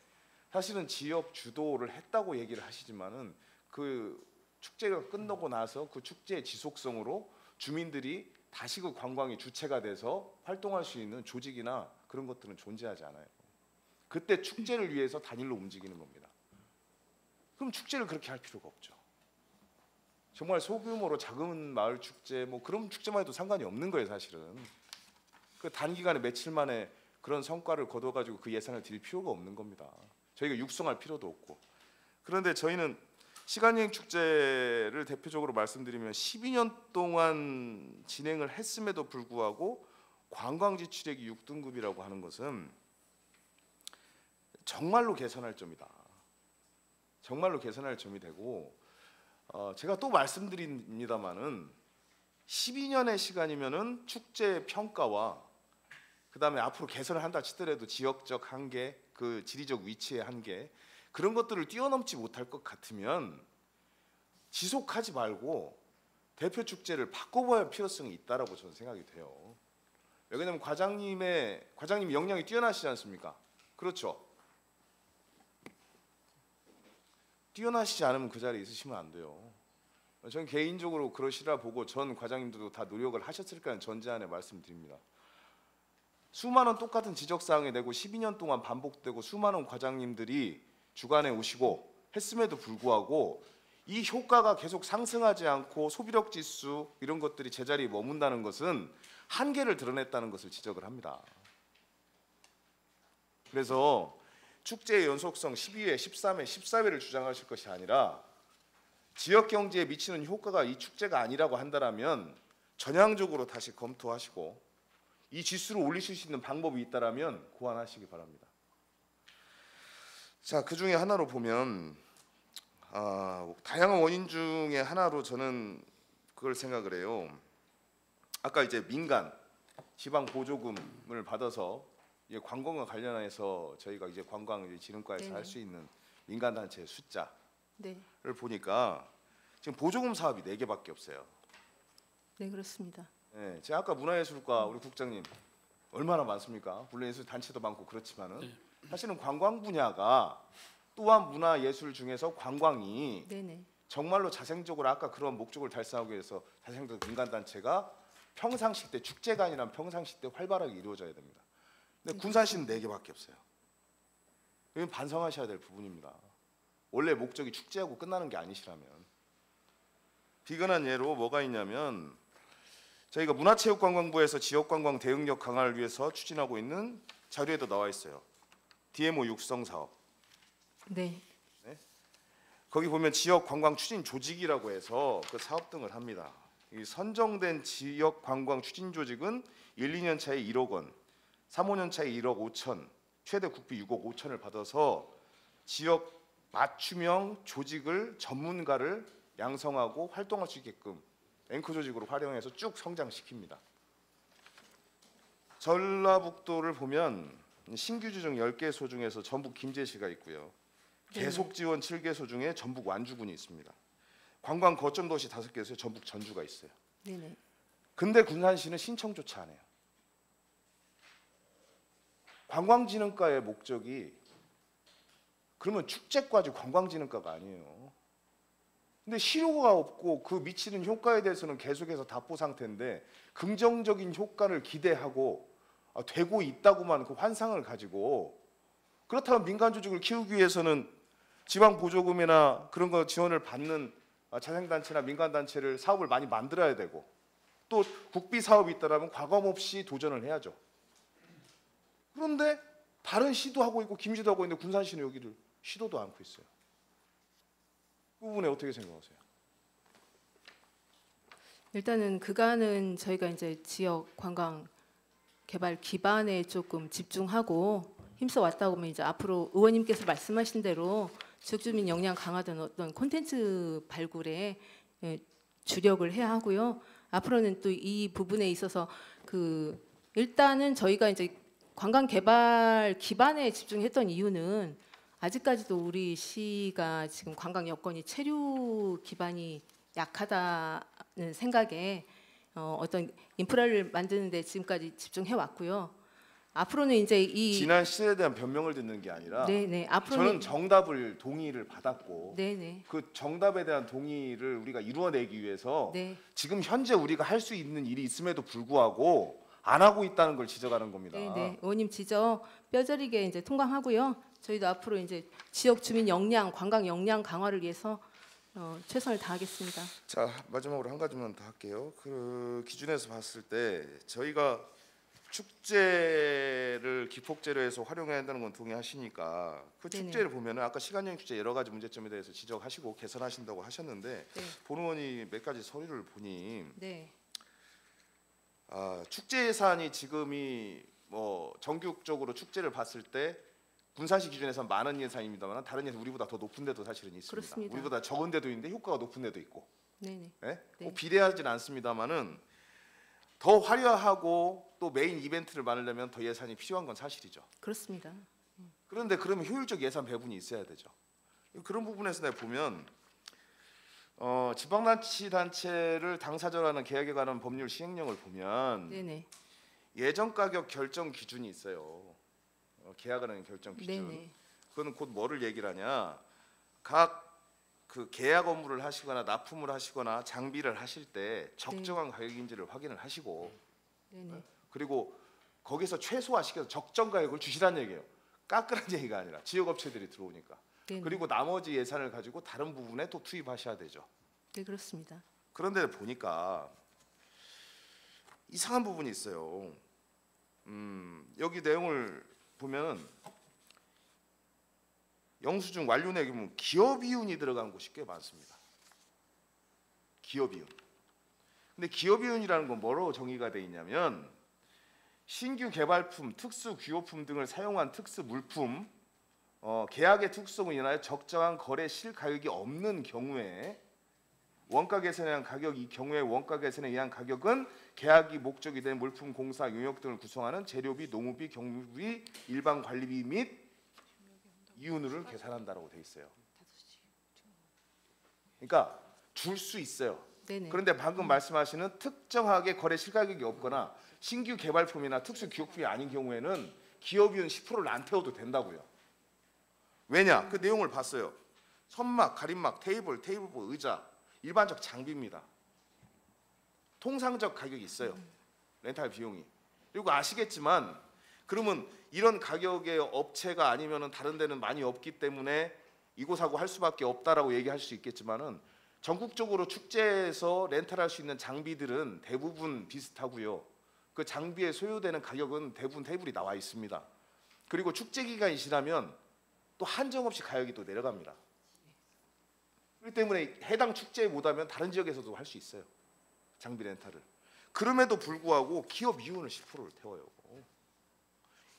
사실은 지역 주도를 했다고 얘기를 하시지만은 그 축제가 끝나고 나서 그 축제의 지속성으로 주민들이 다시 그 관광의 주체가 돼서 활동할 수 있는 조직이나 그런 것들은 존재하지 않아요. 그때 축제를 위해서 단일로 움직이는 겁니다. 그럼 축제를 그렇게 할 필요가 없죠. 정말 소규모로 작은 마을 축제 뭐 그런 축제만 해도 상관이 없는 거예요, 사실은. 그 단기간에 며칠 만에 그런 성과를 거둬가지고 그 예산을 드릴 필요가 없는 겁니다. 저희가 육성할 필요도 없고. 그런데 저희는 시간여행 축제를 대표적으로 말씀드리면 12년 동안 진행을 했음에도 불구하고 관광지 출액이 6등급이라고 하는 것은 정말로 개선할 점이다. 정말로 개선할 점이 되고 제가 또 말씀드립니다마는 12년의 시간이면은 축제 평가와 그다음에 앞으로 개선을 한다 치더라도 지역적 한계, 그 지리적 위치의 한계 그런 것들을 뛰어넘지 못할 것 같으면 지속하지 말고 대표 축제를 바꿔봐야 할 필요성이 있다라고 저는 생각이 돼요. 왜냐하면 과장님 역량이 뛰어나시지 않습니까? 그렇죠. 뛰어나시지 않으면 그 자리에 있으시면 안 돼요. 저는 개인적으로 그러시라 보고 전 과장님들도 다 노력을 하셨을 거라는 전제 안에 말씀드립니다. 수많은 똑같은 지적사항이 되고 12년 동안 반복되고 수많은 과장님들이 주간에 오시고 했음에도 불구하고 이 효과가 계속 상승하지 않고 소비력 지수 이런 것들이 제자리에 머문다는 것은 한계를 드러냈다는 것을 지적을 합니다. 그래서 축제의 연속성 12회, 13회, 14회를 주장하실 것이 아니라 지역 경제에 미치는 효과가 이 축제가 아니라고 한다면 전향적으로 다시 검토하시고 이 지수를 올리실 수 있는 방법이 있다라면 고안하시기 바랍니다. 자, 그 중에 하나로 보면 다양한 원인 중에 하나로 저는 그걸 생각을 해요. 아까 이제 민간 지방 보조금을 받아서 관광과 관련해서 저희가 이제 관광 진흥과에서 할 수 있는 민간 단체 숫자를 보니까 지금 보조금 사업이 4개밖에 없어요. 네, 그렇습니다. 네, 제가 아까 문화예술과 우리 국장님 얼마나 많습니까? 물론 예술 단체도 많고 그렇지만은 사실은 관광 분야가 또한 문화예술 중에서 관광이 정말로 자생적으로 아까 그런 목적을 달성하기 위해서 자생적 민간 단체가 평상시 때 축제가 아니라 평상시 때 활발하게 이루어져야 됩니다. 근데 군산시는 4개밖에 없어요. 이건 반성하셔야 될 부분입니다. 원래 목적이 축제하고 끝나는 게 아니시라면. 비근한 예로 뭐가 있냐면 저희가 문화체육관광부에서 지역관광 대응력 강화를 위해서 추진하고 있는 자료에도 나와 있어요. DMO 육성 사업. 네. 거기 보면 지역관광 추진 조직이라고 해서 그 사업 등을 합니다. 이 선정된 지역관광 추진 조직은 1, 2년 차에 1억 원, 3, 5년 차에 1억 5천, 최대 국비 6억 5천을 받아서 지역 맞춤형 조직을 전문가를 양성하고 활동할 수 있게끔 앵커 조직으로 활용해서 쭉 성장시킵니다. 전라북도를 보면 신규 주정 10개소 중에서 전북 김제시가 있고요. 계속 지원 7개소 중에 전북 완주군이 있습니다. 관광 거점 도시 5개소에 전북 전주가 있어요. 네네. 근데 군산시는 신청조차 안 해요. 관광진흥과의 목적이 그러면 축제과지 관광진흥과가 아니에요. 근데 실효가 없고 그 미치는 효과에 대해서는 계속해서 답보 상태인데 긍정적인 효과를 기대하고 되고 있다고만 그 환상을 가지고 그렇다면 민간 조직을 키우기 위해서는 지방 보조금이나 그런 거 지원을 받는 자생단체나 민간단체를 사업을 많이 만들어야 되고 또 국비 사업이 있다면 과감 없이 도전을 해야죠. 그런데 다른 시도 하고 있고 김시도 하고 있는데 군산시는 여기를 시도도 않고 있어요. 그 부분에 어떻게 생각하세요? 일단은 그간은 저희가 이제 지역 관광 개발 기반에 조금 집중하고 힘써 왔다 보면 이제 앞으로 의원님께서 말씀하신 대로 지역 주민 역량 강화된 어떤 콘텐츠 발굴에 주력을 해야 하고요. 앞으로는 또 이 부분에 있어서 그 일단은 저희가 이제 관광 개발 기반에 집중했던 이유는 아직까지도 우리 시가 지금 관광 여건이 체류 기반이 약하다는 생각에 어떤 인프라를 만드는 데 지금까지 집중해 왔고요. 앞으로는 이제 이 지난 시대에 대한 변명을 듣는 게 아니라 네네 저는 앞으로는 정답을 동의를 받았고 네네 그 정답에 대한 동의를 우리가 이루어내기 위해서 네 지금 현재 우리가 할 수 있는 일이 있음에도 불구하고 안 하고 있다는 걸 지적하는 겁니다. 네네 의원님 지적 뼈저리게 이제 통감하고요. 저희도 앞으로 이제 지역 주민 역량, 관광 역량 강화를 위해서 최선을 다하겠습니다. 자, 마지막으로 한 가지만 더 할게요. 그 기준에서 봤을 때 저희가 축제를 기폭제로해서 활용해야 한다는 건 동의하시니까 그 네네. 축제를 보면은 아까 시간여행 축제 여러 가지 문제점에 대해서 지적하시고 개선하신다고 하셨는데 네. 본 의원이 몇 가지 서류를 보니 네. 축제 예산이 지금이 뭐 전국적으로 축제를 봤을 때 군산시 기준에서 많은 예산입니다만 다른 예산 우리보다 더 높은 데도 사실은 있습니다. 그렇습니다. 우리보다 적은 데도 있는데 효과가 높은 데도 있고. 네네 예? 네. 꼭 비례하진 않습니다만은 더 화려하고 또 메인 이벤트를 만들려면 더 예산이 필요한 건 사실이죠. 그렇습니다. 그런데 그러면 효율적 예산 배분이 있어야 되죠. 그런 부분에서 내가 보면 지방자치단체를 당사자라는 계약에 관한 법률 시행령을 보면 네네 예정 가격 결정 기준이 있어요. 계약을 하는 결정 기준. 네네 그거는 곧 뭐를 얘기를 하냐? 각 그 계약 업무를 하시거나 납품을 하시거나 장비를 하실 때 적정한 가격인지를 확인을 하시고 네네 그리고 거기서 최소화시켜서 적정 가격을 주시라는 얘기예요. 깎으라는 얘기가 아니라 지역 업체들이 들어오니까. 네네. 그리고 나머지 예산을 가지고 다른 부분에 또 투입하셔야 되죠. 네 그렇습니다. 그런데 보니까 이상한 부분이 있어요. 여기 내용을 보면 영수증 완료 내역에 보면 기업 이윤이 들어간 곳이 꽤 많습니다. 기업 이윤. 근데 기업 이윤이라는 건 뭐로 정의가 돼 있냐면 신규 개발품, 특수 기호품 등을 사용한 특수 물품, 계약의 특성으로 인하여 적정한 거래 실가격이 없는 경우에 원가 개선에 의한 가격, 이 경우에 원가 개선에 의한 가격은 계약이 목적이 된 물품, 공사, 용역 등을 구성하는 재료비, 노무비, 경무비, 일반 관리비 및 이윤을 계산한다라고 돼 있어요. 그러니까 줄 수 있어요. 네네 그런데 방금 말씀하시는 특정하게 거래 실가격이 없거나 신규 개발품이나 특수 기업품이 아닌 경우에는 기업이윤 10%를 안 태워도 된다고요. 왜냐? 그 내용을 봤어요. 선막, 가림막, 테이블보, 의자 일반적 장비입니다. 통상적 가격이 있어요. 렌탈 비용이. 그리고 아시겠지만 그러면 이런 가격의 업체가 아니면은 다른 데는 많이 없기 때문에 이곳하고 할 수밖에 없다라고 얘기할 수 있겠지만은 전국적으로 축제에서 렌탈할 수 있는 장비들은 대부분 비슷하고요. 그 장비에 소요되는 가격은 대부분 테이블이 나와 있습니다. 그리고 축제 기간이 지나면 또 한정없이 가격이 또 내려갑니다. 그렇기 때문에 해당 축제에 못하면 다른 지역에서도 할 수 있어요. 장비 렌탈을. 그럼에도 불구하고 기업 이윤을 10%를 태워요.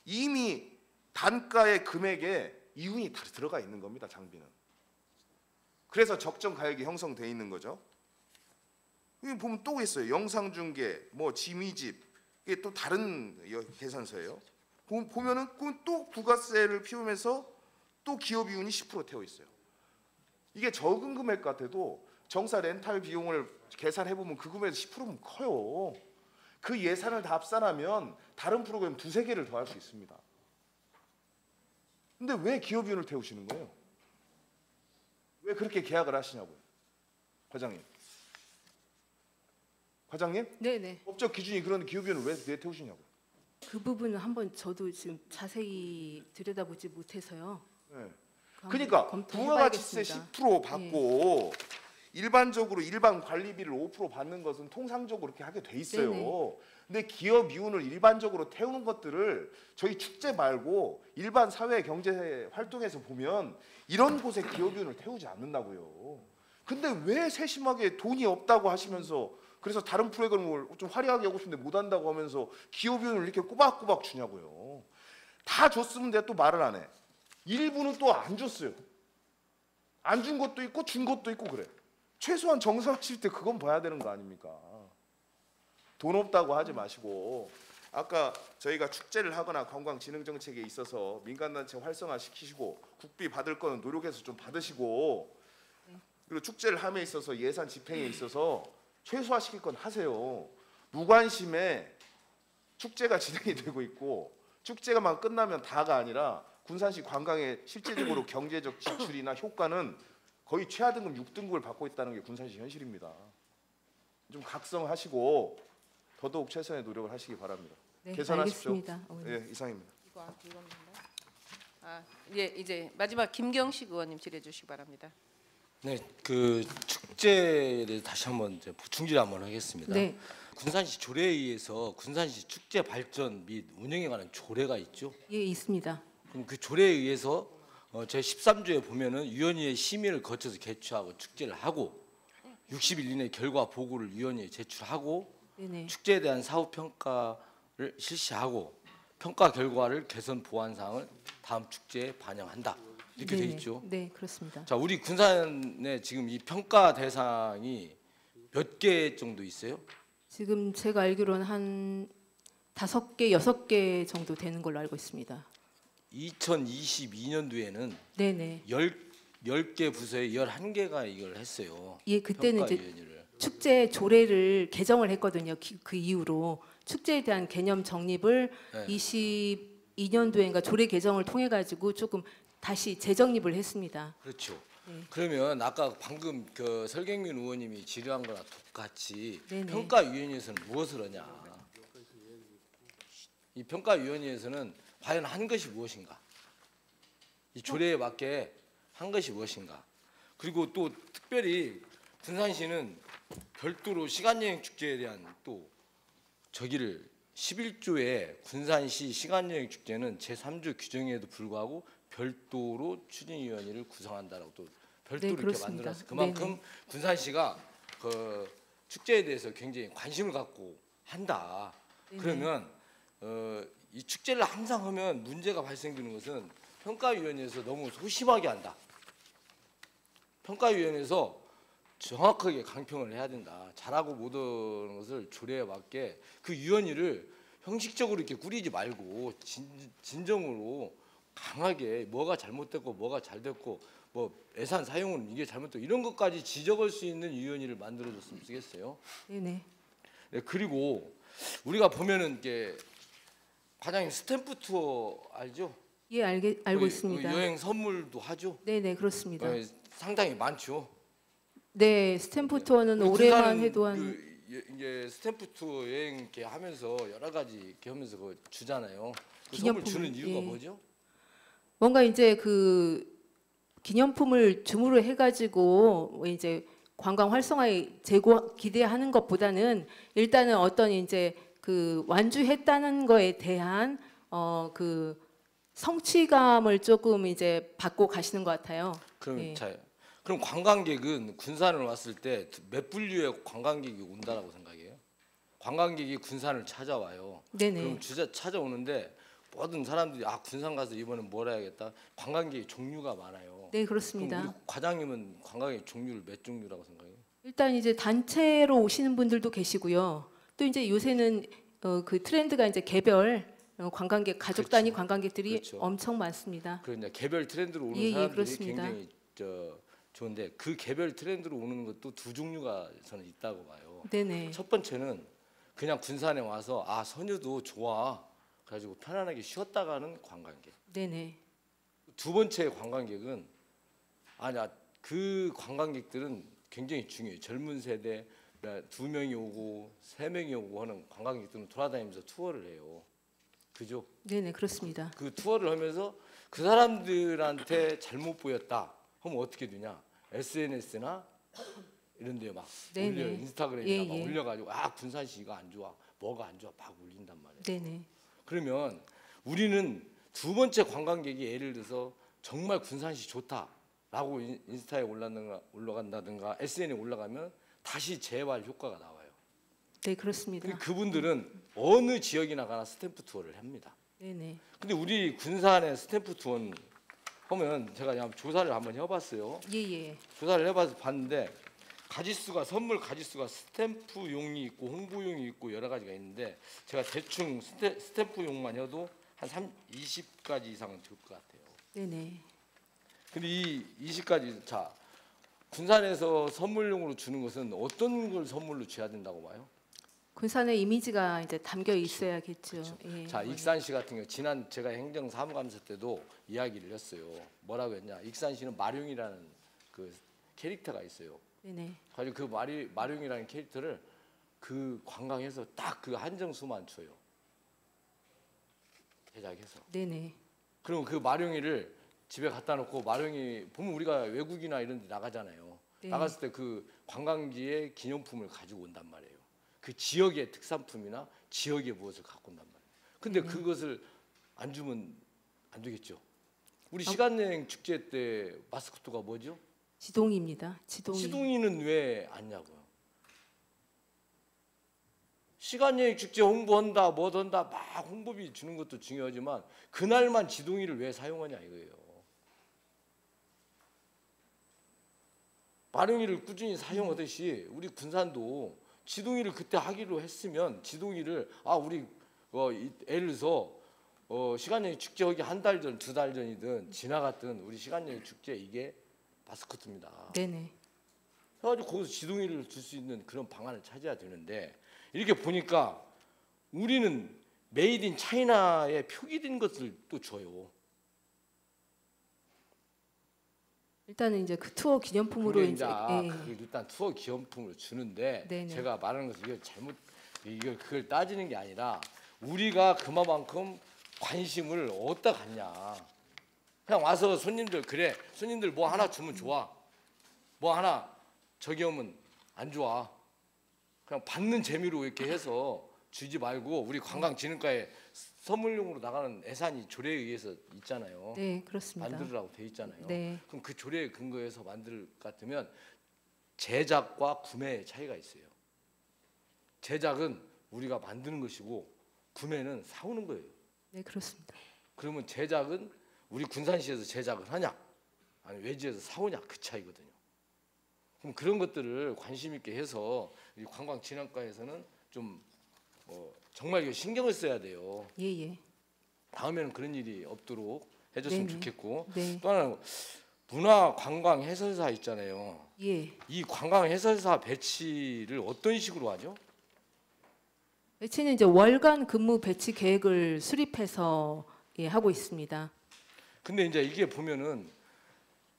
이미 단가의 금액에 이윤이 다 들어가 있는 겁니다. 장비는. 그래서 적정 가격이 형성돼 있는 거죠. 여기 보면 또 있어요. 영상 중계, 뭐 지미집 이게 또 다른 계산서예요. 보면은 또 부가세를 피우면서 또 기업 이윤이 10% 태워 있어요. 이게 적은 금액 같아도 정사 렌탈 비용을 계산해 보면 그 금액에서 10%면 커요. 그 예산을 다 합산하면 다른 프로그램 두세 개를 더 할 수 있습니다. 근데 왜 기업 이윤을 태우시는 거예요? 왜 그렇게 계약을 하시냐고요? 과장님. 과장님? 네네 법적 기준이 그런 기업 이윤을 왜 태우시냐고요? 그 부분은 한번 저도 지금 자세히 들여다보지 못해서요. 네. 한번 그러니까 검토해봐야겠습니다. 부가가치세 10% 받고 일반적으로 일반 관리비를 5% 받는 것은 통상적으로 그렇게 하게 돼 있어요. 네네. 근데 기업 이윤을 일반적으로 태우는 것들을 저희 축제 말고 일반 사회 경제 활동에서 보면 이런 곳에 기업 이윤을 태우지 않는다고요. 근데 왜 세심하게 돈이 없다고 하시면서 그래서 다른 프로그램을 좀 화려하게 하고 싶은데 못 한다고 하면서 기업 이윤을 이렇게 꼬박꼬박 주냐고요. 다 줬으면 내가 또 말을 안 해. 일부는 또 안 줬어요. 안 준 것도 있고 준 것도 있고 그래. 최소한 정상하실 때 그건 봐야 되는 거 아닙니까? 돈 없다고 하지 마시고 아까 저희가 축제를 하거나 관광진흥정책에 있어서 민간단체 활성화시키시고 국비 받을 거는 노력해서 좀 받으시고 그리고 축제를 함에 있어서 예산 집행에 있어서 최소화시킬 건 하세요. 무관심에 축제가 진행이 되고 있고 축제가만 끝나면 다가 아니라 군산시 관광의 실질적으로 경제적 지출이나 효과는 거의 최하 등급 6등급을 받고 있다는 게 군산시 현실입니다. 좀 각성하시고 더더욱 최선의 노력을 하시기 바랍니다. 네, 개선하십시오. 알겠습니다. 예, 이상입니다. 예, 이제 마지막 김경식 의원님 질의해 주시기 바랍니다. 네, 그 축제에 대해서 다시 한번 이제 보충질 한번 하겠습니다. 네. 군산시 조례에 의해서 군산시 축제 발전 및 운영에 관한 조례가 있죠. 예, 있습니다. 그럼 그 조례에 의해서 제 13조에 보면은 위원회의 심의를 거쳐서 개최하고 축제를 하고 60일 이내 결과 보고를 위원회에 제출하고 네네. 축제에 대한 사후 평가를 실시하고 평가 결과를 개선 보완 사항을 다음 축제에 반영한다. 이렇게 돼 네네. 있죠. 네, 그렇습니다. 자, 우리 군산에 지금 이 평가 대상이 몇 개 정도 있어요? 지금 제가 알기로는 한 5개, 6개 정도 되는 걸로 알고 있습니다. 2022년도에는 네네. 10개 부서에 11개가 이걸 했어요. 예, 그때는 이제 평가위원회를. 축제 조례를 개정을 했거든요. 그 이후로 축제에 대한 개념 정립을 네. 22년도인가 조례 개정을 통해 가지고 조금 다시 재정립을 했습니다. 그렇죠. 네. 그러면 아까 방금 그 설경민 의원님이 질의한 거랑 똑같이 네네. 평가위원회에서는 무엇을 하냐? 이 평가위원회에서는 과연 한 것이 무엇인가? 이 조례에 맞게 한 것이 무엇인가? 그리고 또 특별히 군산시는 별도로 시간여행 축제에 대한 또 저기를 11조에 군산시 시간여행 축제는 제3조 규정에도 불구하고 별도로 추진위원회를 구성한다라고 또 별도로 네, 이렇게 그렇습니다. 만들었어요. 그만큼 네네. 군산시가 그 축제에 대해서 굉장히 관심을 갖고 한다. 네네. 그러면 이 축제를 항상 하면 문제가 발생되는 것은 평가위원회에서 너무 소심하게 한다. 평가위원회에서 정확하게 강평을 해야 된다. 잘하고 못하는 것을 조례에 맞게 그 위원회를 형식적으로 이렇게 꾸리지 말고 진정으로 강하게 뭐가 잘못됐고 뭐가 잘됐고 뭐 예산 사용은 이게 잘못됐고 이런 것까지 지적할 수 있는 위원회를 만들어줬으면 좋겠어요. 네네. 네, 그리고 우리가 보면은 이게 과장님 스탬프 투어 알죠? 예, 알고 있습니다. 여행 선물도 하죠. 네네, 그렇습니다. 상당히 많죠. 네, 스탬프 투어는 우리 올해만 군산은 해도 한 이게 스탬프 투어 여행 이렇게 하면서 여러 가지 이렇게 하면서 그거 주잖아요. 그 기념품을, 선물 주는 이유가 예. 뭐죠? 뭔가 이제 그 기념품을 줌으로 해가지고 이제 관광 활성화에 기대하는 것보다는 일단은 어떤 이제 그 완주했다는 거에 대한 그 성취감을 조금 이제 받고 가시는 것 같아요. 그럼 예. 그럼 관광객은 군산을 왔을 때 몇 분류의 관광객이 온다라고 생각해요? 관광객이 군산을 찾아와요. 네네. 그럼 찾아오는데 모든 사람들이 군산 가서 이번엔 뭘 해야겠다. 관광객의 종류가 많아요. 네, 그럼 그렇습니다. 우리 과장님은 관광객 종류를 몇 종류라고 생각해요? 일단 이제 단체로 오시는 분들도 계시고요. 또 이제 요새는 그 트렌드가 이제 개별 관광객, 가족 단위 그렇죠. 관광객들이 그렇죠. 엄청 많습니다. 그 이제 개별 트렌드로 오는 예, 예, 사람들이 그렇습니다. 굉장히 좋은데 그 개별 트렌드로 오는 것도 두 종류가 저는 있다고 봐요. 네네. 첫 번째는 그냥 군산에 와서 선유도 좋아 가지고 편안하게 쉬었다 가는 관광객. 네네. 두 번째 관광객은 그 관광객들은 굉장히 중요해요. 젊은 세대 2명이 오고 3명이 오고 하는 관광객들은 돌아다니면서 투어를 해요. 그죠? 네네, 그렇습니다. 그 투어를 하면서 그 사람들한테 잘못 보였다. 그럼 어떻게 되냐? SNS나 이런 데 막 네네. 올려 인스타그램이나 예, 막 예. 올려가지고 군산시가 안 좋아, 뭐가 안 좋아 막 올린단 말이에요. 네네. 그러면 우리는 두 번째 관광객이 예를 들어서 정말 군산시 좋다라고 인스타에 올라간다든가 SNS에 올라가면 다시 재활 효과가 나와요. 네, 그렇습니다. 근데 그분들은 어느 지역이나 가나 스탬프 투어를 합니다. 네네. 근데 우리 군산의 스탬프 투어는 하면 제가 조사를 한번 해봤어요. 예예. 조사를 해봐서 봤는데 선물 가지수가 스탬프용이 있고 홍보용이 있고 여러 가지가 있는데 제가 대충 스탬프용만 해도 한 20가지 이상은 될 것 같아요. 네네. 근데 이 20가지 군산에서 선물용으로 주는 것은 어떤 걸 선물로 줘야 된다고 봐요? 군산의 이미지가 이제 담겨 있어야겠죠. 예. 자, 익산시 같은 경우 지난 제가 행정사무감사 때도 이야기를 했어요. 뭐라고 했냐? 익산시는 마룡이라는 그 캐릭터가 있어요. 네네. 가지고 그 마룡이라는 캐릭터를 그 관광에서 딱 그 한정수만 줘요. 제작해서. 네네. 그럼 그 마룡이를 집에 갖다 놓고 마룡이 보면 우리가 외국이나 이런 데 나가잖아요. 네. 나갔을 때 그 관광지의 기념품을 가지고 온단 말이에요. 그 지역의 특산품이나 지역의 무엇을 갖고 온단 말이에요. 근데 그것을 안 주면 안 되겠죠. 우리 시간여행 축제 때 마스코트가 뭐죠? 지동이입니다. 지동이. 시동이는 왜 안냐고요? 시간여행 축제 홍보한다 뭐던다 막 홍보비 주는 것도 중요하지만 그날만 지동이를 왜 사용하냐 이거예요. 마룡이를 꾸준히 사용하듯이 우리 군산도 지동이를 그때 하기로 했으면 지동이를 우리 예를 들어서 시간여행 축제 하기 한 달 전, 두 달 전이든 지나갔든 우리 시간여행 축제 이게 마스코트입니다. 네네. 그래가지고 거기서 지동이를 줄 수 있는 그런 방안을 찾아야 되는데 이렇게 보니까 우리는 메이드 인 차이나에 표기된 것을 또 줘요. 일단은 이제 그 투어 기념품으로 근데 이제 그걸 일단 투어 기념품으로 주는데 네네. 제가 말하는 것은 이걸 잘못 그걸 따지는 게 아니라 우리가 그만큼 관심을 어디다 갖냐. 그냥 와서 손님들 그래 손님들 뭐 하나 주면 좋아. 뭐 하나 저기 오면 안 좋아. 그냥 받는 재미로 이렇게 해서 주지 말고 우리 관광진흥과에 선물용으로 나가는 예산이 조례에 의해서 있잖아요. 네, 그렇습니다. 만들으라고 돼 있잖아요. 네. 그럼 그 조례에 근거해서 만들 것 같으면 제작과 구매의 차이가 있어요. 제작은 우리가 만드는 것이고 구매는 사오는 거예요. 네, 그렇습니다. 그러면 제작은 우리 군산시에서 제작을 하냐 아니 외지에서 사오냐 그 차이거든요. 그럼 그런 것들을 관심 있게 해서 이 관광진흥과에서는 좀 정말 이거 신경을 써야 돼요. 예예. 다음에는 그런 일이 없도록 해줬으면 네네. 좋겠고 네. 또 하나는 문화관광해설사 있잖아요. 예. 이 관광해설사 배치를 어떤 식으로 하죠? 배치는 이제 월간 근무 배치 계획을 수립해서 하고 있습니다. 근데 이제 이게 보면은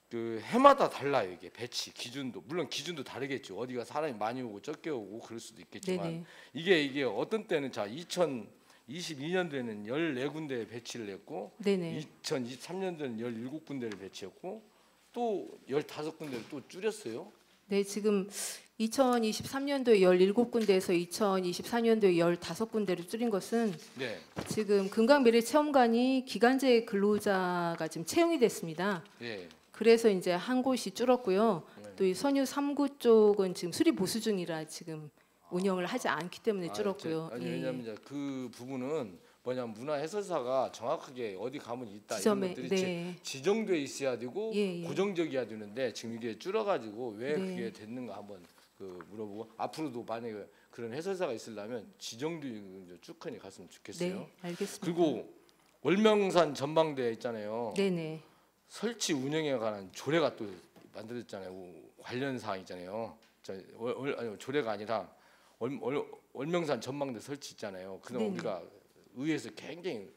그 해마다 달라요. 이게 배치 기준도 물론 기준도 다르겠죠. 어디가 사람이 많이 오고 적게 오고 그럴 수도 있겠지만 네네. 이게 어떤 때는 자 2022년도에는 14군데 배치를 했고 네네. 2023년도에는 17군데를 배치했고 또 15군데를 또 줄였어요. 네, 지금 2023년도에 17군데에서 2024년도에 15군데를 줄인 것은 네. 지금 금강미래체험관이 기간제 근로자가 지금 채용이 됐습니다. 예. 그래서 이제 한 곳이 줄었고요. 네. 또 이 선유 3구 쪽은 지금 수리 보수 중이라 지금 운영을 하지 않기 때문에 줄었고요. 아니 예. 왜냐하면 이제 그 부분은 뭐냐면 문화해설사가 정확하게 어디 가면 있다 지점에, 이런 것들이 네. 지정돼 있어야 되고 예, 예. 고정적이어야 되는데 지금 이게 줄어가지고 왜 네. 그게 됐는가 한번 물어보고 앞으로도 만약에 그런 해설사가 있으려면 지정된 축헌이 갔으면 좋겠어요. 네, 알겠습니다. 그리고 월명산 전망대 있잖아요. 네네. 설치 운영에 관한 조례가 또 만들어졌잖아요. 관련 사항 있잖아요. 아니, 조례가 아니라 월명산 전망대 설치 있잖아요. 그동안 네네. 우리가 의회에서 굉장히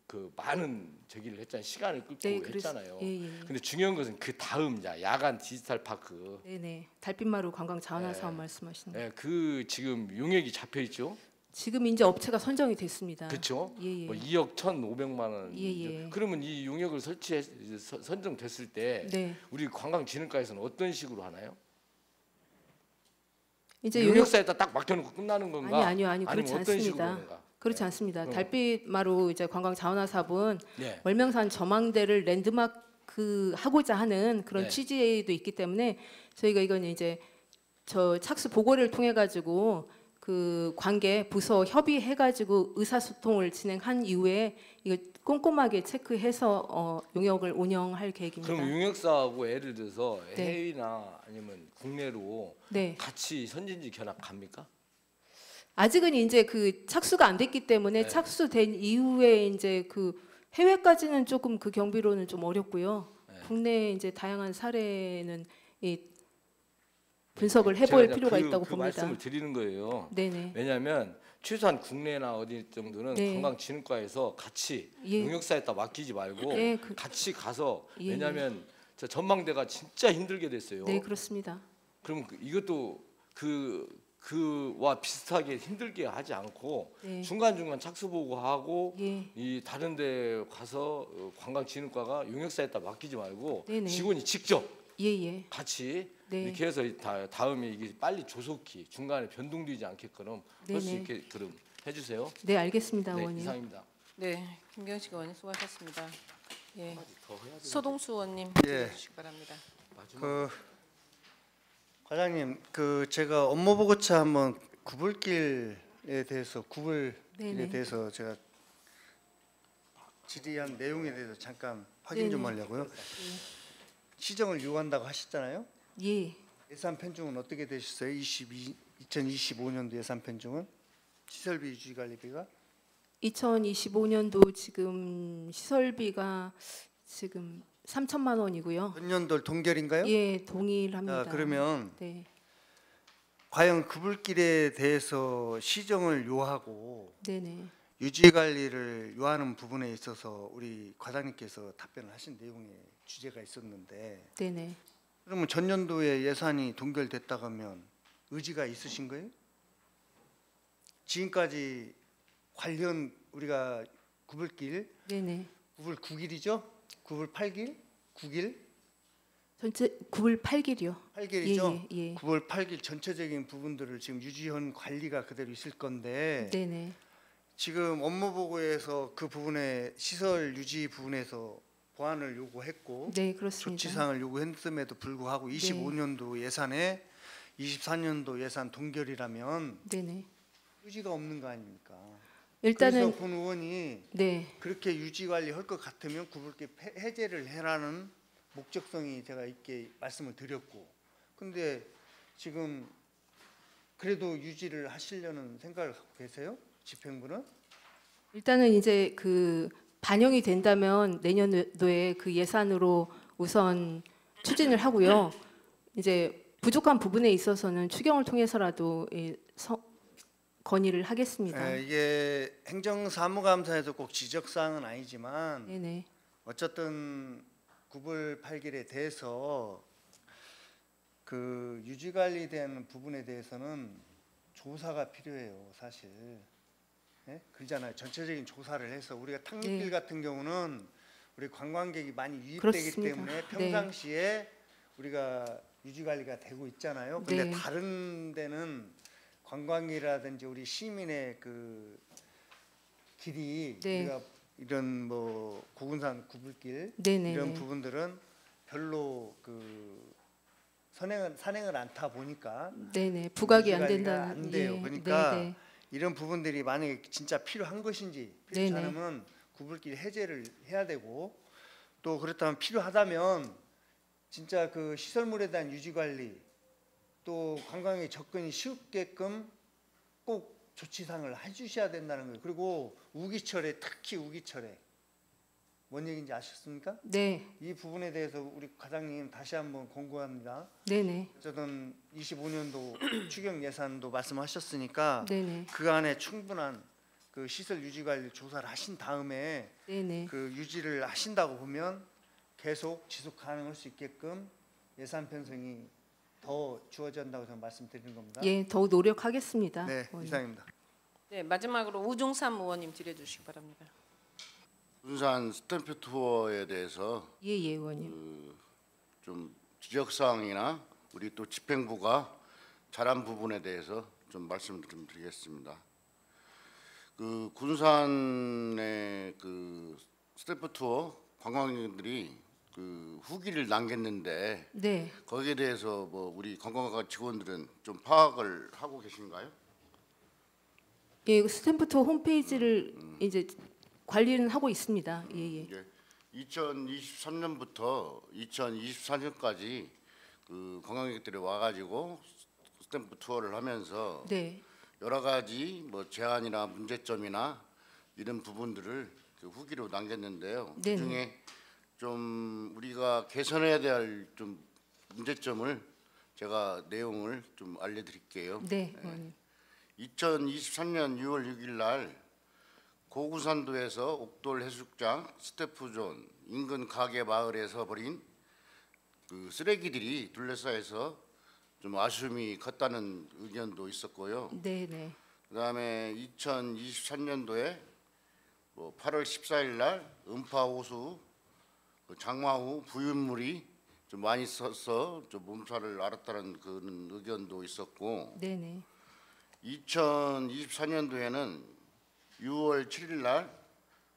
그 많은 제기를 했잖아요. 시간을 끌고 네, 했잖아요. 예. 근데 중요한 것은 그 다음 야간 디지털 파크. 네네. 달빛마루 관광 자원화 네. 사업 말씀하시는 거. 네, 그 지금 용역이 잡혀 있죠. 지금 이제 업체가 선정이 됐습니다. 그렇죠. 예예. 뭐 2억 1,500만 원. 예. 그러면 이 용역을 선정됐을 때 네. 우리 관광진흥과에서는 어떤 식으로 하나요? 이제 용역 용역사에다 딱 맡겨놓고 끝나는 건가? 아니요. 아니면 그렇지 어떤 식으로 않습니다. 하는가? 그렇지 않습니다. 달빛마루 이제 관광 자원화 사업은 네. 월명산 전망대를 랜드마크 하고자 하는 그런 네. 취지도 있기 때문에 저희가 이건 이제 저 착수 보고를 통해 가지고 그 관계 부서 협의해 가지고 의사소통을 진행한 이후에 이거 꼼꼼하게 체크해서 용역을 운영할 계획입니다. 그럼 용역사하고 예를 들어서 네. 해외나 아니면 국내로 네. 같이 선진지 견학 갑니까? 아직은 이제 그 착수가 안 됐기 때문에 네. 착수된 이후에 이제 그 해외까지는 조금 그 경비로는 좀 어렵고요. 네. 국내 이제 다양한 사례는 이 분석을 제가 해볼 이제 필요가 있다고 그 봅니다. 말씀을 드리는 거예요. 네네. 왜냐하면 최소한 국내나 어디 정도는 네. 관광진흥과에서 같이 예. 용역사에다 맡기지 말고 네, 같이 가서 예, 왜냐하면 저 전망대가 진짜 힘들게 됐어요. 네, 그렇습니다. 그럼 이것도 그와 비슷하게 힘들게 하지 않고 네. 중간중간 착수 보고하고 예. 이 다른 데 가서 관광진흥과가 용역사에다 맡기지 말고 네네. 직원이 직접 예예. 같이 네. 이렇게 해서 다음에 이게 빨리 조속히 중간에 변동되지 않게끔 할 수 네네. 있게 그럼 해주세요. 네, 알겠습니다, 네, 의원님. 이상입니다. 네, 김경식 의원님 수고하셨습니다. 예. 소동수 의원님 예. 질의해 주시기 바랍니다. 그 과장님, 그 제가 업무 보고차 한번 구불길에 대해서 네네. 제가 질의한 내용에 대해서 잠깐 확인 좀 네네. 하려고요. 시정을 요구한다고 하셨잖아요. 예. 예산 편중은 어떻게 되셨어요? 2025년도 예산 편중은 시설비 유지 관리비가 2025년도 지금 시설비가 지금 3천만 원이고요. 몇 년도 동결인가요? 예, 동일합니다. 그러면 네. 과연 구불길에 대해서 시정을 요하고 네네. 유지 관리를 요하는 부분에 있어서 우리 과장님께서 답변을 하신 내용의 주제가 있었는데 네네. 그러면 전년도에 예산이 동결됐다고 하면 의지가 있으신 거예요? 지금까지 관련 우리가 구불길 네네. 구불 9길이죠? 구불 8길? 9길? 전체 9월 8일이요. 8길이죠? 예, 예. 9월 8길 전체적인 부분들을 지금 유지한 관리가 그대로 있을 건데 네네. 지금 업무 보고에서 그 부분에 시설 유지 부분에서 보완을 요구했고 네, 그렇습니다. 조치사항을 요구했음에도 불구하고 25년도 예산에 24년도 예산 동결이라면 네네. 유지가 없는 거 아닙니까? 일단은 그래서 본 의원이 네. 그렇게 유지 관리할 것 같으면 구불길 해제를 해라는 목적성이 제가 있게 말씀을 드렸고, 근데 지금 그래도 유지를 하시려는 생각을 갖고 계세요? 집행부는? 일단은 이제 그 반영이 된다면 내년도에 그 예산으로 우선 추진을 하고요. 이제 부족한 부분에 있어서는 추경을 통해서라도 건의를 하겠습니다. 이게 행정사무감사에서 꼭 지적사항은 아니지만 네네. 어쨌든 구불 8길에 대해서 그 유지관리된 부분에 대해서는 조사가 필요해요, 사실. 네? 그러잖아요. 전체적인 조사를 해서 우리가 탕립길 네. 같은 경우는 우리 관광객이 많이 유입되기 그렇습니다. 때문에 평상시에 우리가 유지관리가 되고 있잖아요. 근데 네. 다른 데는 관광이라든지 우리 시민의 그 길이 네. 우리가 이런 뭐 고군산 구불길 네네. 이런 부분들은 별로 그 산행을 안 타 보니까 네네. 부각이 안 유지관리가 된다는. 안 돼요. 예. 그러니까 네네. 이런 부분들이 만약에 진짜 필요한 것인지 필요치 네네. 않으면 구불길 해제를 해야 되고, 또 그렇다면 필요하다면 진짜 그 시설물에 대한 유지 관리 또 관광에 접근이 쉽게끔 꼭 조치상을 해주셔야 된다는 거예요. 그리고 우기철에, 특히 우기철에 뭔 얘기인지 아셨습니까? 네. 이 부분에 대해서 우리 과장님 다시 한번 권고합니다. 네네. 어쨌든 25년도 추경 예산도 말씀하셨으니까 네네. 그 안에 충분한 그 시설 유지 관리 조사를 하신 다음에 네네. 그 유지를 하신다고 보면 계속 지속 가능할 수 있게끔 예산 편성이 더 주어진다고 저는 말씀드리는 겁니다. 예, 더욱 노력하겠습니다. 네, 의원님. 이상입니다. 네, 마지막으로 우종삼 의원님 질의해 주시기 바랍니다. 군산 스탬프 투어에 대해서 예, 예, 의원님. 좀 지적 사항이나 우리 또 집행부가 잘한 부분에 대해서 좀 말씀 좀 드리겠습니다. 그 군산의 그 스탬프 투어 관광객들이 그 후기를 남겼는데 네. 거기에 대해서 뭐 우리 관광가 직원들은 좀 파악을 하고 계신가요? 예, 스탬프 투어 홈페이지를 이제 관리는 하고 있습니다. 예, 예. 2023년부터 2024년까지 그 관광객들이 와가지고 스탬프 투어를 하면서 네. 여러 가지 뭐 제한이나 문제점이나 이런 부분들을 그 후기로 남겼는데요. 네네. 그중에 좀 우리가 개선해야 될 좀 문제점을 제가 내용을 좀 알려드릴게요. 네, 의원님. 2023년 6월 6일 날 고구산도에서 옥돌 해수욕장 스태프존 인근 가게 마을에서 버린 그 쓰레기들이 둘러싸여서 좀 아쉬움이 컸다는 의견도 있었고요. 네, 네. 그다음에 2023년도에 8월 14일 날 음파 호수 장마후 부윤물이 좀 많이 써서 좀 몸살을 앓았다는 그런 의견도 있었고, 네, 네. 2024년도에는 6월 7일 날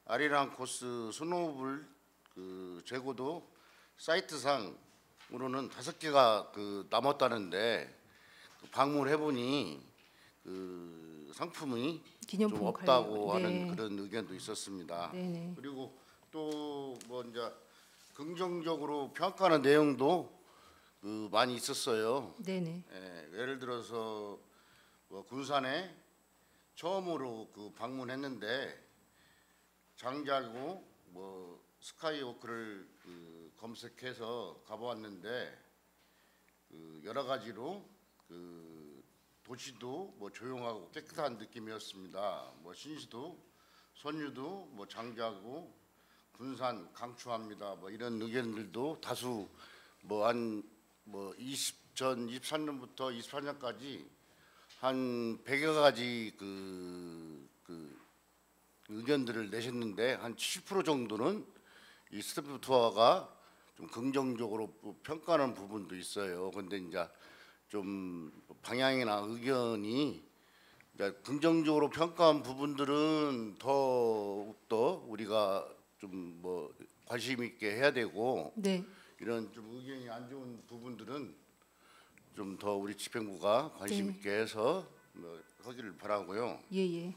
아리랑 코스 스노우볼 그 재고도 사이트상으로는 5개가 그 남았다는데 방문해 보니 그 상품이 좀 기념품 없다고 관련. 하는 네. 그런 의견도 있었습니다. 네, 네. 그리고 또 뭐 이제 긍정적으로 평가하는 내용도 그 많이 있었어요. 네, 네. 예를 들어서 뭐 군산에 처음으로 그 방문했는데 장자고 뭐 스카이워크를 그 검색해서 가보았는데 그 여러 가지로 그 도시도 뭐 조용하고 깨끗한 느낌이었습니다. 뭐 신시도, 선유도, 뭐 장자고, 군산 강추합니다. 뭐 이런 의견들도 다수 뭐 한 뭐 2023년부터 24년까지 한 100여 가지 그 의견들을 내셨는데 한 70% 정도는 이 스태프 투어가 좀 긍정적으로 평가하는 부분도 있어요. 근데 이제 좀 방향이나 의견이 이제 긍정적으로 평가한 부분들은 더욱더 우리가 좀 뭐 관심 있게 해야 되고, 네. 이런 좀 의견이 안 좋은 부분들은 좀 더 우리 집행부가 관심 네. 있게 해서 뭐 하기를 바라고요. 예, 예.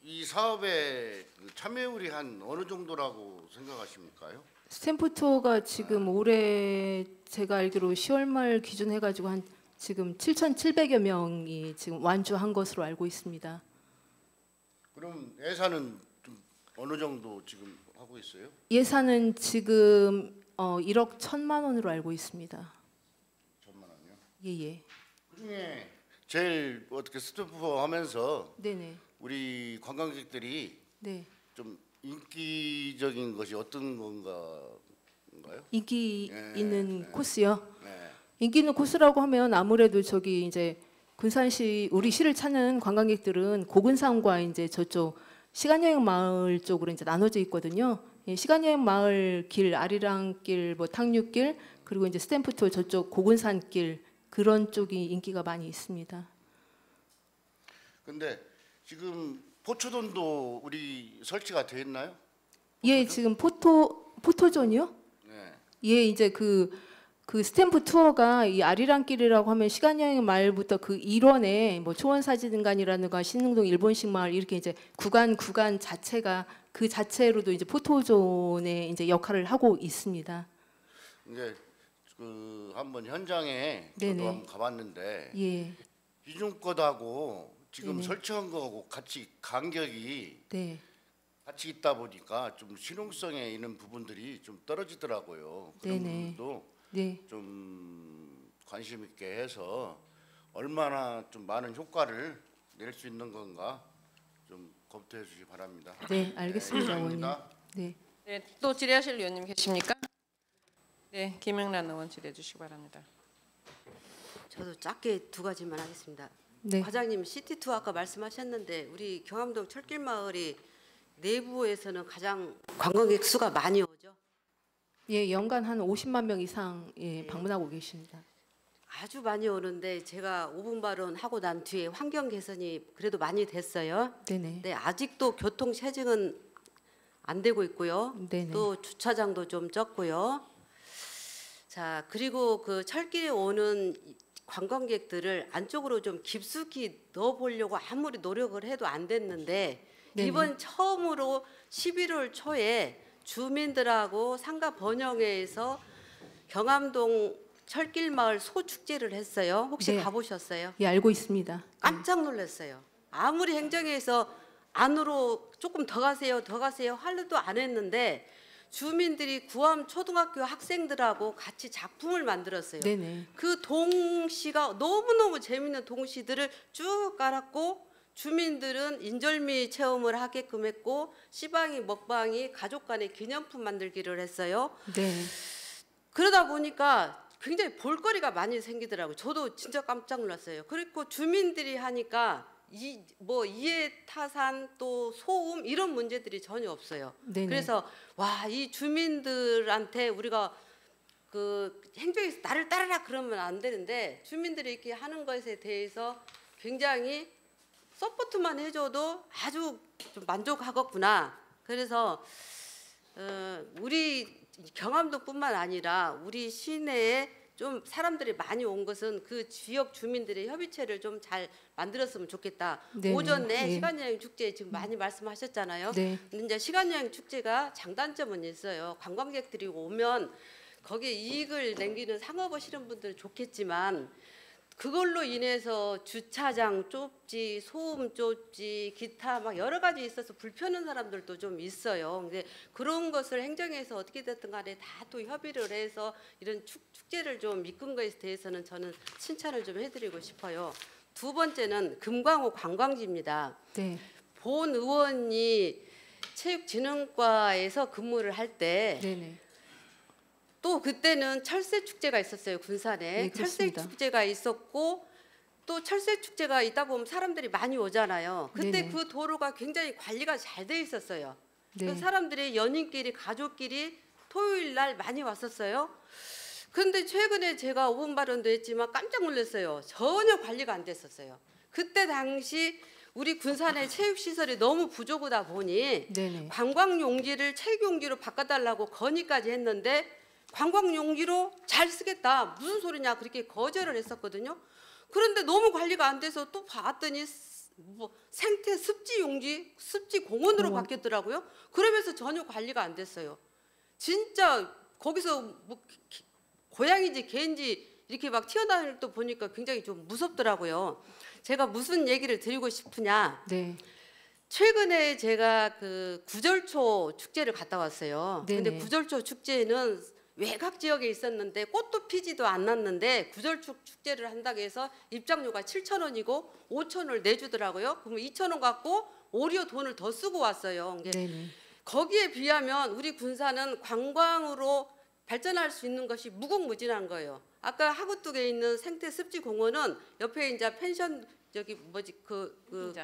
이 사업에 그 참여율이 한 어느 정도라고 생각하십니까요? 스탬프 투어가 지금 올해 제가 알기로 10월 말 기준 해가지고 한 지금 7,700여 명이 지금 완주한 것으로 알고 있습니다. 그럼 예산은 좀 어느 정도 지금 하고 있어요? 예산은 지금 1억 1천만 원으로 알고 있습니다. 1천만 원이요? 예, 예. 그중에 제일 어떻게 스태프 하면서 네, 네. 우리 관광객들이 네. 좀 인기적인 것이 어떤 건가요? 인기 예, 있는 예. 코스요. 네. 인기 있는 코스라고 하면 아무래도 저기 이제 군산시 우리 시를 찾는 관광객들은 고군산과 이제 저쪽 시간여행 마을 쪽으로 이제 나눠져 있거든요. 예, 시간여행 마을 길, 아리랑길, 뭐 탕류길, 그리고 이제 스탬프 투어 저쪽 고군산길 그런 쪽이 인기가 많이 있습니다. 근데 지금 포초돈도 우리 설치가 돼 있나요? 예, 지금 포토존이요? 네. 예, 이제 그 스탬프 투어가 이 아리랑길이라고 하면 시간여행 마을부터 그 일원에 뭐 초원사진관이라든가 신흥동 일본식 마을 이렇게 이제 구간 자체가 그 자체로도 이제 포토존의 이제 역할을 하고 있습니다. 이제 그 한번 현장에 네네. 저도 한번 가봤는데 예, 기존 것하고 지금 네네. 설치한 거하고 같이 간격이 네, 같이 있다 보니까 좀 실용성에 있는 부분들이 좀 떨어지더라고요. 그런 네네. 부분도 네, 좀 관심 있게 해서 얼마나 좀 많은 효과를 낼 수 있는 건가 좀 검토해 주시기 바랍니다. 네, 알겠습니다, 의원님. 이상입니다. 네, 네, 또 질의하실 의원님 계십니까? 네, 김영란 의원 질의해 주시기 바랍니다. 저도 짧게 두 가지만 하겠습니다. 네, 과장님 시티 투어 아까 말씀하셨는데 우리 경암동 철길 마을이 내부에서는 가장 관광객 수가 많이 오죠. 예, 연간 한 50만 명 이상 예, 방문하고 계십니다. 아주 많이 오는데 제가 5분 발언 하고 난 뒤에 환경 개선이 그래도 많이 됐어요. 네네, 네, 아직도 교통 체증은 안 되고 있고요. 네네. 또 주차장도 좀 적고요. 자, 그리고 그 철길에 오는 관광객들을 안쪽으로 좀 깊숙이 넣어보려고 아무리 노력을 해도 안 됐는데 네네. 이번 처음으로 11월 초에 주민들하고 상가 번영회에서 경암동 철길 마을 소축제를 했어요. 혹시 네. 가보셨어요? 예, 알고 있습니다. 깜짝 놀랐어요. 아무리 행정에서 안으로 조금 더 가세요, 더 가세요 하려도 안 했는데 주민들이 구암 초등학교 학생들하고 같이 작품을 만들었어요. 네네. 그 동시가 너무너무 재밌는 동시들을 쭉 깔았고 주민들은 인절미 체험을 하게끔 했고 시방이 먹방이 가족 간의 기념품 만들기를 했어요. 네. 그러다 보니까 굉장히 볼거리가 많이 생기더라고요. 저도 진짜 깜짝 놀랐어요. 그리고 주민들이 하니까 이해타산 또 소음 이런 문제들이 전혀 없어요. 네네. 그래서 와, 이 주민들한테 우리가 그 행정에서 나를 따르라 그러면 안 되는데 주민들이 이렇게 하는 것에 대해서 굉장히 서포트만 해줘도 아주 좀 만족하겠구나. 그래서 우리 경암도뿐만 아니라 우리 시내에 좀 사람들이 많이 온 것은 그 지역 주민들의 협의체를 좀 잘 만들었으면 좋겠다. 네네. 오전에 예. 시간여행 축제 지금 많이 말씀하셨잖아요. 네. 근데 이제 시간여행 축제가 장단점은 있어요. 관광객들이 오면 거기에 이익을 남기는 상업을 실은 분들은 좋겠지만 그걸로 인해서 주차장 좁지, 소음 좁지, 기타 막 여러 가지 있어서 불편한 사람들도 좀 있어요. 근데 그런 것을 행정에서 어떻게 됐든 간에 다 또 협의를 해서 이런 축제를 좀 이끈 것에 대해서는 저는 칭찬을 좀 해드리고 싶어요. 두 번째는 금광호 관광지입니다. 네. 본 의원이 체육진흥과에서 근무를 할 때 네네. 또 그때는 철새 축제가 있었어요, 군산에. 네, 철새 그렇습니다. 축제가 있었고 또 철새 축제가 있다 보면 사람들이 많이 오잖아요. 그때 네네. 그 도로가 굉장히 관리가 잘 돼 있었어요. 네. 그 사람들이 연인끼리 가족끼리 토요일 날 많이 왔었어요. 그런데 최근에 제가 5분 발언도 했지만 깜짝 놀랐어요. 전혀 관리가 안 됐었어요. 그때 당시 우리 군산의 체육시설이 너무 부족하다 보니 네네. 관광용지를 체육용지로 바꿔달라고 건의까지 했는데 관광용지로 잘 쓰겠다. 무슨 소리냐 그렇게 거절을 했었거든요. 그런데 너무 관리가 안 돼서 또 봤더니 생태 습지용지, 습지공원으로 바뀌었더라고요. 그러면서 전혀 관리가 안 됐어요. 진짜 거기서 고양이인지 개인지 이렇게 막 튀어나올 때 보니까 굉장히 좀 무섭더라고요. 제가 무슨 얘기를 드리고 싶으냐. 네. 최근에 제가 그 구절초 축제를 갔다 왔어요. 근데 네네. 구절초 축제는 외곽 지역에 있었는데 꽃도 피지도 않았는데 구절초 축제를 한다고 해서 입장료가 7,000원이고 5,000원을 내주더라고요. 그러면 2,000원 갖고 오히려 돈을 더 쓰고 왔어요. 네네. 거기에 비하면 우리 군산은 관광으로 발전할 수 있는 것이 무궁무진한 거예요. 아까 하구뚝에 있는 생태 습지 공원은 옆에 이제 펜션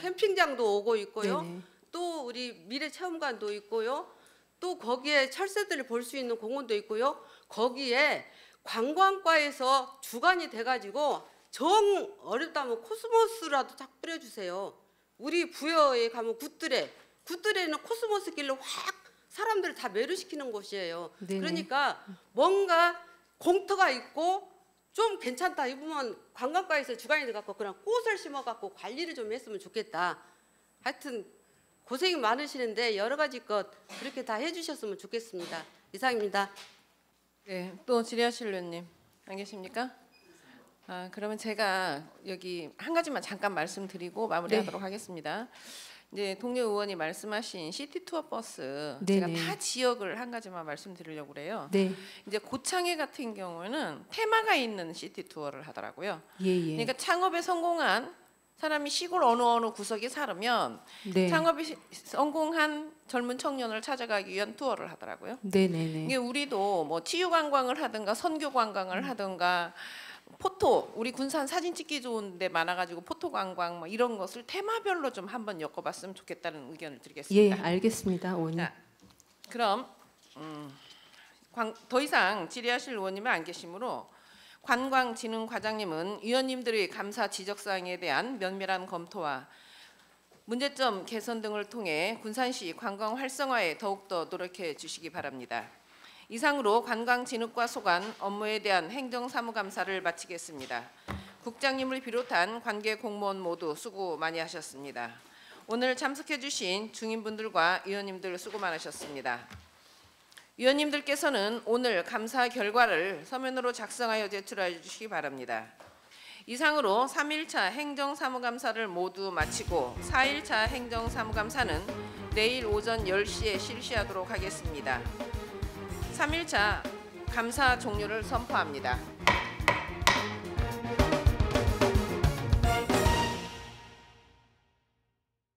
캠핑장도 오고 있고요. 네네. 또 우리 미래체험관도 있고요. 또 거기에 철새들을 볼 수 있는 공원도 있고요. 거기에 관광과에서 주관이 돼가지고 정 어렵다면 코스모스라도 딱 뿌려주세요. 우리 부여에 가면 굿들에는 코스모스 길로 확 사람들을 다 매료시키는 곳이에요. 네네. 그러니까 뭔가 공터가 있고 좀 괜찮다 이러면 관광과에서 주관이 돼갖고 그냥 꽃을 심어갖고 관리를 좀 했으면 좋겠다. 하여튼 고생이 많으시는데 여러 가지 것 그렇게 다 해주셨으면 좋겠습니다. 이상입니다. 네, 또 지리하실 의원님 안 계십니까? 그러면 제가 여기 한 가지만 잠깐 말씀드리고 마무리하도록 하겠습니다. 이제 동료 의원이 말씀하신 시티 투어 버스 제가 네네. 다 지역을 한 가지만 말씀드리려고 그래요. 네. 이제 고창에 같은 경우는 테마가 있는 시티 투어를 하더라고요. 예예. 그러니까 창업에 성공한 사람이 시골 어느 구석에 살면 네. 창업에 성공한 젊은 청년을 찾아가기 위한 투어를 하더라고요. 네네네. 이게 우리도 뭐 치유 관광을 하든가 선교 관광을 하든가 포토 우리 군산 사진 찍기 좋은 데 많아가지고 포토 관광 뭐 이런 것을 테마별로 좀 한번 엮어봤으면 좋겠다는 의견을 예, 드리겠습니다. 알겠습니다, 의원님. 자, 그럼 더 이상 질의하실 의원님은 안 계시므로 관광진흥과장님은 위원님들의 감사 지적사항에 대한 면밀한 검토와 문제점 개선 등을 통해 군산시 관광 활성화에 더욱더 노력해 주시기 바랍니다. 이상으로 관광진흥과 소관 업무에 대한 행정사무감사를 마치겠습니다. 국장님을 비롯한 관계 공무원 모두 수고 많이 하셨습니다. 오늘 참석해 주신 중인분들과 위원님들 수고 많으셨습니다. 위원님들께서는 오늘 감사 결과를 서면으로 작성하여 제출해 주시기 바랍니다. 이상으로 3일차 행정사무감사를 모두 마치고 4일차 행정사무감사는 내일 오전 10시에 실시하도록 하겠습니다. 3일차 감사 종료를 선포합니다.